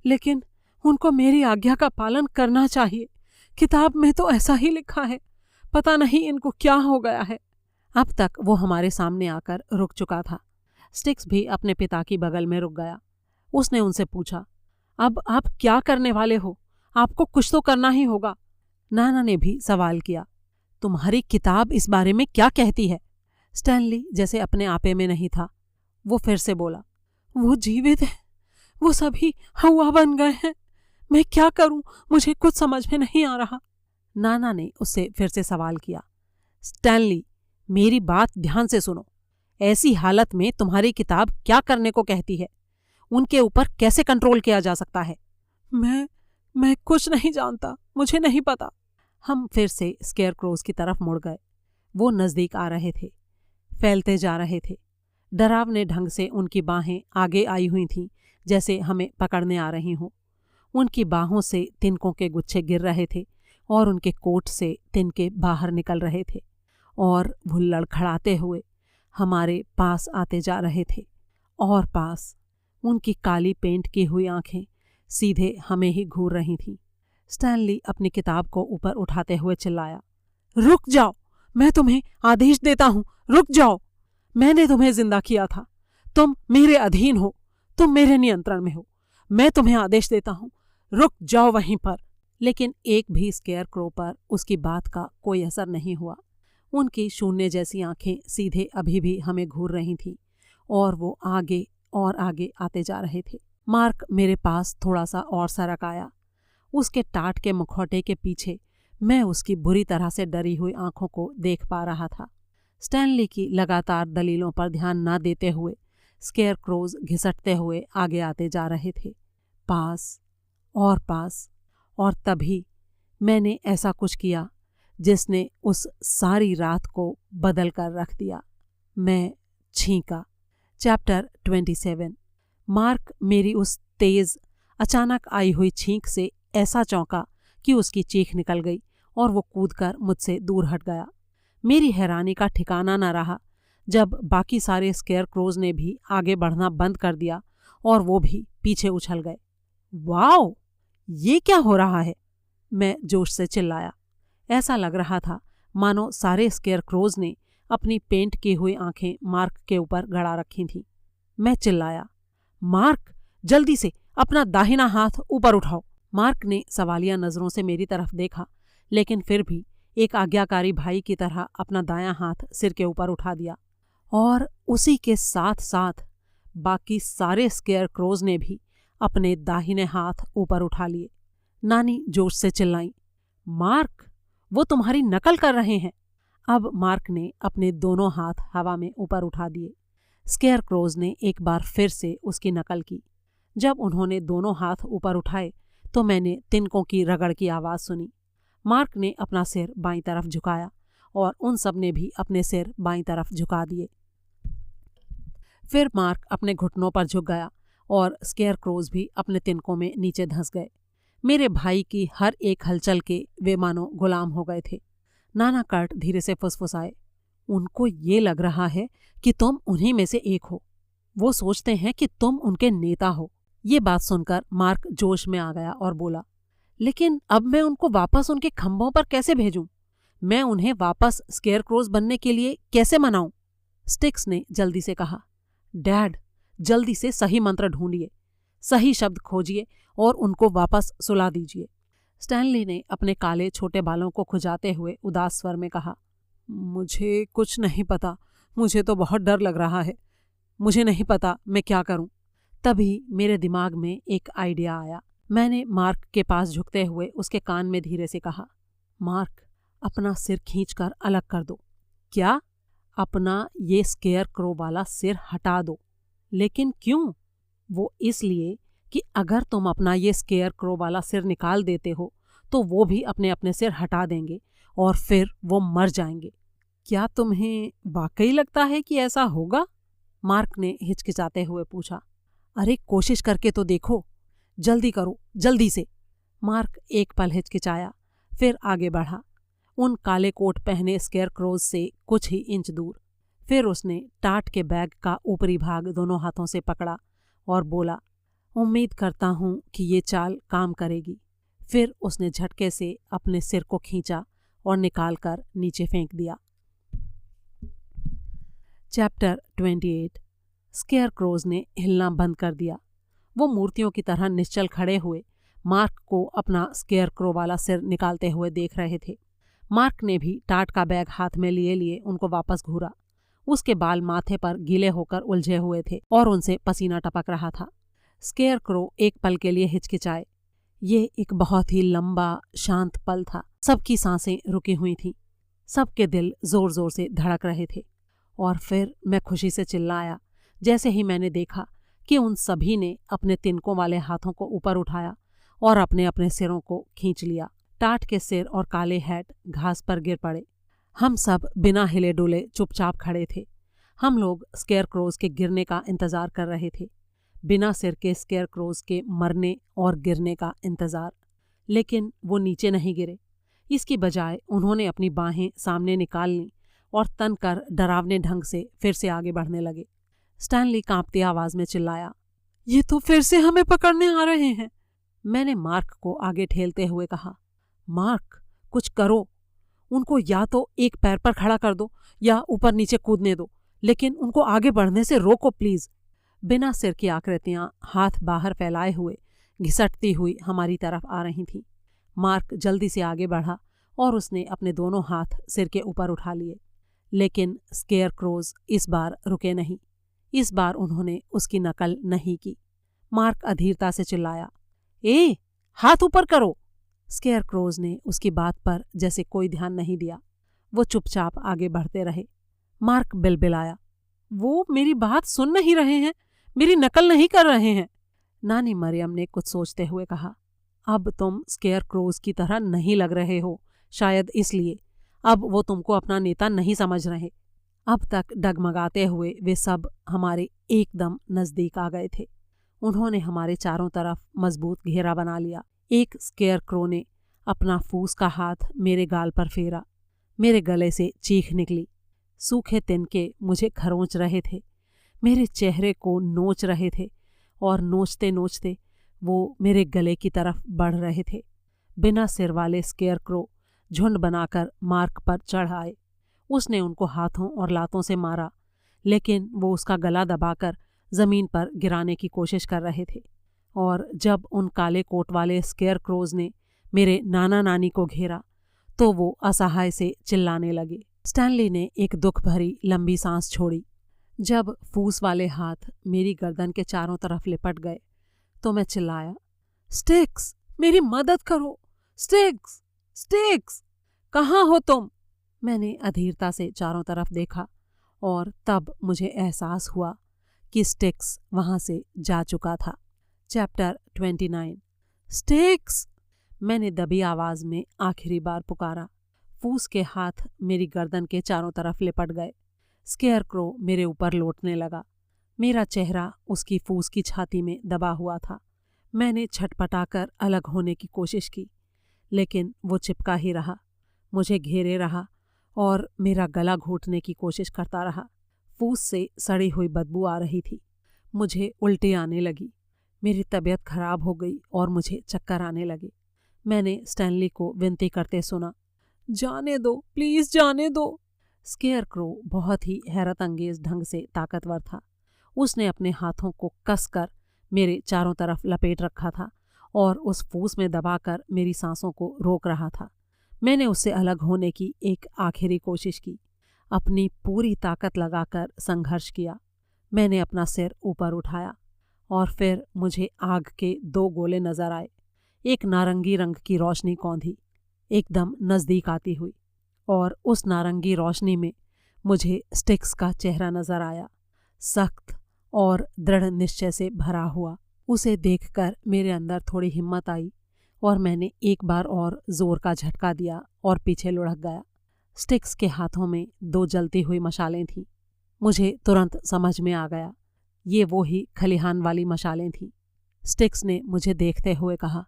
लेकिन उनको मेरी आज्ञा का पालन करना चाहिए। किताब में तो ऐसा ही लिखा है, पता नहीं इनको क्या हो गया है। अब तक वो हमारे सामने आकर रुक चुका था। स्टिक्स भी अपने पिता की बगल में रुक गया। उसने उनसे पूछा, अब आप क्या करने वाले हो? आपको कुछ तो करना ही होगा। नाना ने भी सवाल किया, तुम्हारी किताब इस बारे में क्या कहती है? स्टैनली जैसे अपने आपे में नहीं था। वो फिर से बोला, वो जीवित है, वो सभी हवा बन गए हैं। मैं क्या करूं, मुझे कुछ समझ में नहीं आ रहा। नाना ने उससे फिर से सवाल किया, स्टैनली मेरी बात ध्यान से सुनो। ऐसी हालत में तुम्हारी किताब क्या करने को कहती है? उनके ऊपर कैसे कंट्रोल किया जा सकता है? मैं कुछ नहीं जानता, मुझे नहीं पता। हम फिर से स्केयरक्रोज की तरफ मुड़ गए। वो नज़दीक आ रहे थे, फैलते जा रहे थे। डरावने ढंग से उनकी बाहें आगे आई हुई थीं, जैसे हमें पकड़ने आ रही हों। उनकी बाहों से तिनकों के गुच्छे गिर रहे थे और उनके कोट से तिनके बाहर निकल रहे थे और वो लड़खड़ाते हुए हमारे पास आते जा रहे थे और पास। उनकी काली पेंट की हुई आंखें सीधे हमें ही घूर रही थीं। स्टैनली अपनी किताब को ऊपर उठाते हुए चिल्लाया, रुक जाओ, मैं तुम्हें आदेश देता हूं, रुक जाओ। मैंने तुम्हें जिंदा किया था, तुम मेरे अधीन हो, तुम मेरे नियंत्रण में हो। मैं तुम्हें आदेश देता हूं, रुक जाओ वहीं पर। लेकिन एक भी स्केयर क्रो पर उसकी बात का कोई असर नहीं हुआ। उनकी शून्य जैसी आंखें सीधे अभी भी हमें घूर रही थीं और वो आगे और आगे आते जा रहे थे। मार्क मेरे पास थोड़ा सा और सरक आया। उसके टाट के मुखौटे के पीछे मैं उसकी बुरी तरह से डरी हुई आंखों को देख पा रहा था। स्टैनली की लगातार दलीलों पर ध्यान न देते हुए स्केयर क्रोज घिसटते हुए आगे आते जा रहे थे, पास और तभी मैंने ऐसा कुछ किया जिसने उस सारी रात को बदल कर रख दिया। मैं छींका। चैप्टर 27। मार्क मेरी उस तेज अचानक आई हुई छींक से ऐसा चौंका कि उसकी चीख निकल गई और वो कूदकर मुझसे दूर हट गया। मेरी हैरानी का ठिकाना न रहा जब बाकी सारे स्केयर क्रोज ने भी आगे बढ़ना बंद कर दिया और वो भी पीछे उछल गए। वाओ, ये क्या हो रहा है? मैं जोश से चिल्लाया। ऐसा लग रहा था मानो सारे स्केयर क्रोज ने अपनी पेंट की हुई आंखें मार्क के ऊपर गड़ा रखी थीं। मैं चिल्लाया, मार्क, जल्दी से अपना दाहिना हाथ ऊपर उठाओ। मार्क ने सवालिया नजरों से मेरी तरफ देखा, लेकिन फिर भी एक आज्ञाकारी भाई की तरह अपना दायां हाथ सिर के ऊपर उठा दिया और उसी के साथ साथ बाकी सारे स्केयर क्रोज ने भी अपने दाहिने हाथ ऊपर उठा लिए। नानी जोश से चिल्लाई, मार्क, वो तुम्हारी नकल कर रहे हैं। अब मार्क ने अपने दोनों हाथ हवा में ऊपर उठा दिए। स्केयर क्रोज ने एक बार फिर से उसकी नकल की। जब उन्होंने दोनों हाथ ऊपर उठाए तो मैंने तिनकों की रगड़ की आवाज़ सुनी। मार्क ने अपना सिर बाईं तरफ झुकाया और उन सब ने भी अपने सिर बाईं तरफ झुका दिए। फिर मार्क अपने घुटनों पर झुक गया और स्केयर क्रोज भी अपने तिनकों में नीचे धंस गए। मेरे भाई की हर एक हलचल के वे मानो गुलाम हो गए थे। नाना कर्ट धीरे से फुसफुसाए, उनको ये लग रहा है कि तुम उन्हीं में से एक हो। वो सोचते हैं कि तुम उनके नेता हो। ये बात सुनकर मार्क जोश में आ गया और बोला, लेकिन अब मैं उनको वापस उनके खंभों पर कैसे भेजूं? मैं उन्हें वापस स्केयर क्रोज बनने के लिए कैसे मनाऊं? स्टिक्स ने जल्दी से कहा, डैड, जल्दी से सही मंत्र ढूंढिए, सही शब्द खोजिए और उनको वापस सुला दीजिए। स्टैनली ने अपने काले छोटे बालों को खुजाते हुए उदास स्वर में कहा, मुझे कुछ नहीं पता, मुझे तो बहुत डर लग रहा है, मुझे नहीं पता मैं क्या करूं। तभी मेरे दिमाग में एक आइडिया आया। मैंने मार्क के पास झुकते हुए उसके कान में धीरे से कहा, मार्क, अपना सिर खींचकर अलग कर दो। क्या? अपना ये स्केयर क्रो वाला सिर हटा दो। लेकिन क्यों? वो इसलिए कि अगर तुम अपना ये स्केयर क्रो वाला सिर निकाल देते हो तो वो भी अपने अपने सिर हटा देंगे और फिर वो मर जाएंगे। क्या तुम्हें वाकई लगता है कि ऐसा होगा? मार्क ने हिचकिचाते हुए पूछा। अरे कोशिश करके तो देखो, जल्दी करो, जल्दी से। मार्क एक पल हिचकिचाया, फिर आगे बढ़ा, उन काले कोट पहने स्केयर क्रोज से कुछ ही इंच दूर। फिर उसने टाट के बैग का ऊपरी भाग दोनों हाथों से पकड़ा और बोला, उम्मीद करता हूं कि ये चाल काम करेगी। फिर उसने झटके से अपने सिर को खींचा और निकालकर नीचे फेंक दिया। चैप्टर 28। स्केयर क्रोज ने हिलना बंद कर दिया। वो मूर्तियों की तरह निश्चल खड़े हुए मार्क को अपना स्केयर क्रो वाला सिर निकालते हुए देख रहे थे। मार्क ने भी टाट का बैग हाथ में लिए लिए उनको वापस घूरा। उसके बाल माथे पर गीले होकर उलझे हुए थे और उनसे पसीना टपक रहा था। स्केयर क्रो एक पल के लिए हिचकिचाए। ये एक बहुत ही लंबा शांत पल था। सबकी सांसें रुकी हुई थीं, सबके दिल जोर जोर से धड़क रहे थे। और फिर मैं खुशी से चिल्लाया जैसे ही मैंने देखा कि उन सभी ने अपने तिनकों वाले हाथों को ऊपर उठाया और अपने अपने सिरों को खींच लिया। टाट के सिर और काले हैट घास पर गिर पड़े। हम सब बिना हिले डुले चुपचाप खड़े थे। हम लोग स्केयर क्रोज के गिरने का इंतजार कर रहे थे, बिना सिर के स्केयर क्रोज के मरने और गिरने का इंतजार। लेकिन वो नीचे नहीं गिरे। इसकी बजाय उन्होंने अपनी बाहें सामने निकाल लीं और तन कर डरावने ढंग से फिर से आगे बढ़ने लगे। स्टैनली कांपती आवाज में चिल्लाया, ये तो फिर से हमें पकड़ने आ रहे हैं। मैंने मार्क को आगे ठेलते हुए कहा, मार्क, कुछ करो। उनको या तो एक पैर पर खड़ा कर दो या ऊपर नीचे कूदने दो, लेकिन उनको आगे बढ़ने से रोको प्लीज। बिना सिर की आकृतियां हाथ बाहर फैलाए हुए घिसटती हुई हमारी तरफ आ रही थीं। मार्क जल्दी से आगे बढ़ा और उसने अपने दोनों हाथ सिर के ऊपर उठा लिए, लेकिन स्केयर क्रोज इस बार रुके नहीं। इस बार उन्होंने उसकी नकल नहीं की। मार्क अधीरता से चिल्लाया, ए, हाथ ऊपर करो। स्केयर क्रोज ने उसकी बात पर जैसे कोई ध्यान नहीं दिया। वो चुपचाप आगे बढ़ते रहे। मार्क बिलबिलाया, वो मेरी बात सुन नहीं रहे हैं, मेरी नकल नहीं कर रहे हैं। नानी मरियम ने कुछ सोचते हुए कहा, अब तुम स्केयर क्रोज की तरह नहीं लग रहे हो, शायद इसलिए अब वो तुमको अपना नेता नहीं समझ रहे। अब तक डगमगाते हुए वे सब हमारे एकदम नजदीक आ गए थे। उन्होंने हमारे चारों तरफ मजबूत घेरा बना लिया। एक स्केयर क्रो ने अपना फूस का हाथ मेरे गाल पर फेरा। मेरे गले से चीख निकली। सूखे तिनके मुझे खरोंच रहे थे, मेरे चेहरे को नोच रहे थे और नोचते नोचते वो मेरे गले की तरफ बढ़ रहे थे। बिना सिर वाले स्केयर क्रो झुंड बनाकर मार्क पर चढ़ आए। उसने उनको हाथों और लातों से मारा, लेकिन वो उसका गला दबाकर जमीन पर गिराने की कोशिश कर रहे थे। और जब उन काले कोट वाले स्केयर क्रोज ने मेरे नाना नानी को घेरा तो वो असहाय से चिल्लाने लगे। स्टैनली ने एक दुख भरी लंबी सांस छोड़ी। जब फूस वाले हाथ मेरी गर्दन के चारों तरफ लिपट गए तो मैं चिल्लाया, स्टिक्स, मेरी मदद करो, स्टिक्स, स्टिक्स, कहाँ हो तुम? मैंने अधीरता से चारों तरफ देखा और तब मुझे एहसास हुआ कि स्टिक्स वहां से जा चुका था। चैप्टर 29। स्टिक्स, मैंने दबी आवाज में आखिरी बार पुकारा। फूस के हाथ मेरी गर्दन के चारों तरफ लिपट गए। स्केयर क्रो मेरे ऊपर लौटने लगा। मेरा चेहरा उसकी फूस की छाती में दबा हुआ था। मैंने छटपटाकर अलग होने की कोशिश की, लेकिन वो चिपका ही रहा, मुझे घेरे रहा और मेरा गला घोंटने की कोशिश करता रहा। फूस से सड़ी हुई बदबू आ रही थी। मुझे उल्टी आने लगी। मेरी तबीयत खराब हो गई और मुझे चक्कर आने लगे। मैंने स्टैनली को विनती करते सुना, जाने दो, प्लीज जाने दो। स्केयर क्रो बहुत ही हैरत अंगेज ढंग से ताकतवर था। उसने अपने हाथों को कसकर मेरे चारों तरफ लपेट रखा था और उस फूस में दबाकर मेरी सांसों को रोक रहा था। मैंने उससे अलग होने की एक आखिरी कोशिश की, अपनी पूरी ताकत लगाकर संघर्ष किया। मैंने अपना सिर ऊपर उठाया और फिर मुझे आग के 2 गोले नजर आए। एक नारंगी रंग की रोशनी कौंधी, एकदम नजदीक आती हुई, और उस नारंगी रोशनी में मुझे स्टिक्स का चेहरा नजर आया, सख्त और दृढ़ निश्चय से भरा हुआ। उसे देखकर मेरे अंदर थोड़ी हिम्मत आई और मैंने एक बार और जोर का झटका दिया और पीछे लुढ़क गया। स्टिक्स के हाथों में 2 जलती हुई मशालें थीं। मुझे तुरंत समझ में आ गया, ये वो ही खलिहान वाली मशालें थीं। स्टिक्स ने मुझे देखते हुए कहा,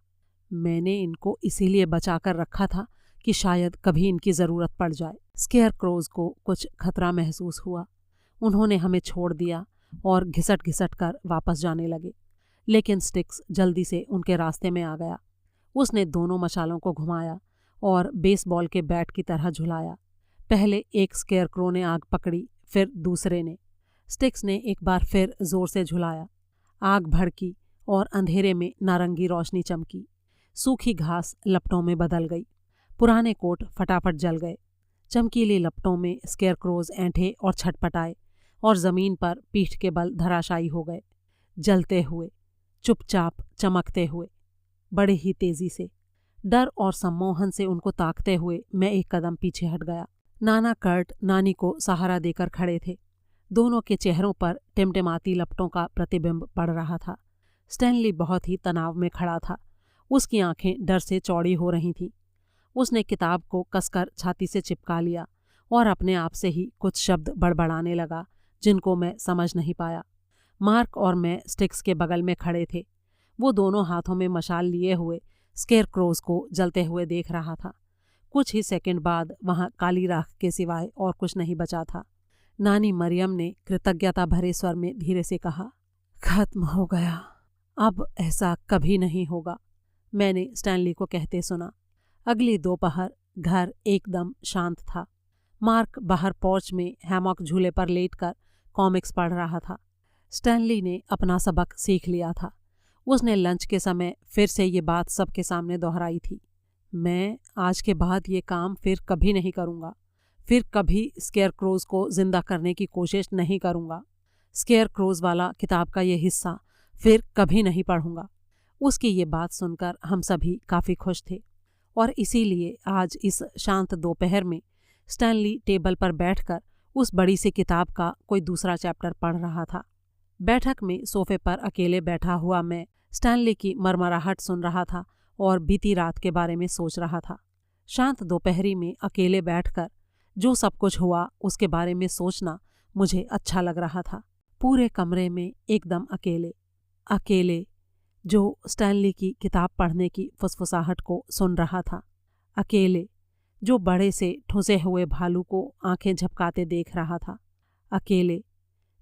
मैंने इनको इसीलिए बचाकर रखा था कि शायद कभी इनकी ज़रूरत पड़ जाए। स्केयर क्रोज को कुछ खतरा महसूस हुआ। उन्होंने हमें छोड़ दिया और घिसट घिसट कर वापस जाने लगे, लेकिन स्टिक्स जल्दी से उनके रास्ते में आ गया। उसने दोनों मशालों को घुमाया और बेसबॉल के बैट की तरह झुलाया। पहले एक स्केयर क्रो ने आग पकड़ी, फिर दूसरे ने। स्टिक्स ने एक बार फिर जोर से झुलाया। आग भड़की और अंधेरे में नारंगी रोशनी चमकी। सूखी घास लपटों में बदल गई। पुराने कोट फटाफट जल गए। चमकीली लपटों में स्केयर क्रोज ऐंठे और छटपटाए और जमीन पर पीठ के बल धराशायी हो गए, जलते हुए, चुपचाप चमकते हुए, बड़े ही तेजी से। डर और सम्मोहन से उनको ताकते हुए मैं एक कदम पीछे हट गया। नाना कर्ट नानी को सहारा देकर खड़े थे। दोनों के चेहरों पर टिमटिमाती लपटों का प्रतिबिंब पड़ रहा था। स्टैनली बहुत ही तनाव में खड़ा था। उसकी आंखें डर से चौड़ी हो रही थीं। उसने किताब को कसकर छाती से चिपका लिया और अपने आप से ही कुछ शब्द बड़बड़ाने लगा जिनको मैं समझ नहीं पाया। मार्क और मैं स्टिक्स के बगल में खड़े थे। वो दोनों हाथों में मशाल लिए हुए स्केयर क्रोज को जलते हुए देख रहा था। कुछ ही सेकंड बाद वहाँ काली राख के सिवाय और कुछ नहीं बचा था। नानी मरियम ने कृतज्ञता भरे स्वर में धीरे से कहा, खत्म हो गया, अब ऐसा कभी नहीं होगा। मैंने स्टैनली को कहते सुना। अगली दोपहर घर एकदम शांत था। मार्क बाहर पोर्च में हैमॉक झूले पर लेटकर कॉमिक्स पढ़ रहा था। स्टैनली ने अपना सबक सीख लिया था। उसने लंच के समय फिर से ये बात सबके सामने दोहराई थी। मैं आज के बाद ये काम फिर कभी नहीं करूँगा। फिर कभी स्केयरक्रोज को जिंदा करने की कोशिश नहीं करूँगा। स्केयरक्रोज वाला किताब का ये हिस्सा फिर कभी नहीं पढ़ूंगा। उसकी ये बात सुनकर हम सभी काफ़ी खुश थे और इसीलिए आज इस शांत दोपहर में स्टैनली टेबल पर बैठकर उस बड़ी सी किताब का कोई दूसरा चैप्टर पढ़ रहा था। बैठक में सोफे पर अकेले बैठा हुआ मैं स्टैनली की मरमराहट सुन रहा था और बीती रात के बारे में सोच रहा था। शांत दोपहरी में अकेले बैठकर जो सब कुछ हुआ उसके बारे में सोचना मुझे अच्छा लग रहा था। पूरे कमरे में एकदम अकेले जो स्टैनली की किताब पढ़ने की फुसफुसाहट को सुन रहा था। अकेले जो बड़े से ठुसे हुए भालू को आंखें झपकाते देख रहा था। अकेले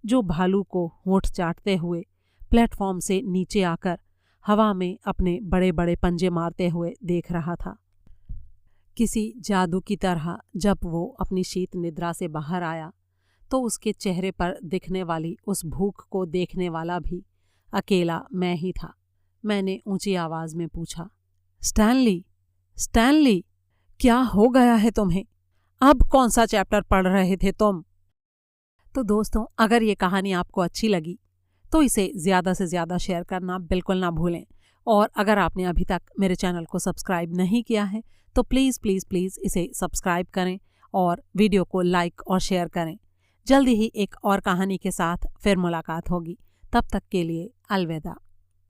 जो भालू को होंठ चाटते हुए प्लेटफॉर्म से नीचे आकर हवा में अपने बड़े बड़े पंजे मारते हुए देख रहा था। किसी जादू की तरह जब वो अपनी शीत निद्रा से बाहर आया तो उसके चेहरे पर दिखने वाली उस भूख को देखने वाला भी अकेला मैं ही था। मैंने ऊंची आवाज में पूछा, स्टैनली, स्टैनली, क्या हो गया है तुम्हें? अब कौन सा चैप्टर पढ़ रहे थे तुम? तो दोस्तों, अगर ये कहानी आपको अच्छी लगी तो इसे ज़्यादा से ज़्यादा शेयर करना बिल्कुल ना भूलें। और अगर आपने अभी तक मेरे चैनल को सब्सक्राइब नहीं किया है तो प्लीज़ प्लीज़ प्लीज़ इसे सब्सक्राइब करें और वीडियो को लाइक और शेयर करें। जल्दी ही एक और कहानी के साथ फिर मुलाकात होगी। तब तक के लिए अलविदा।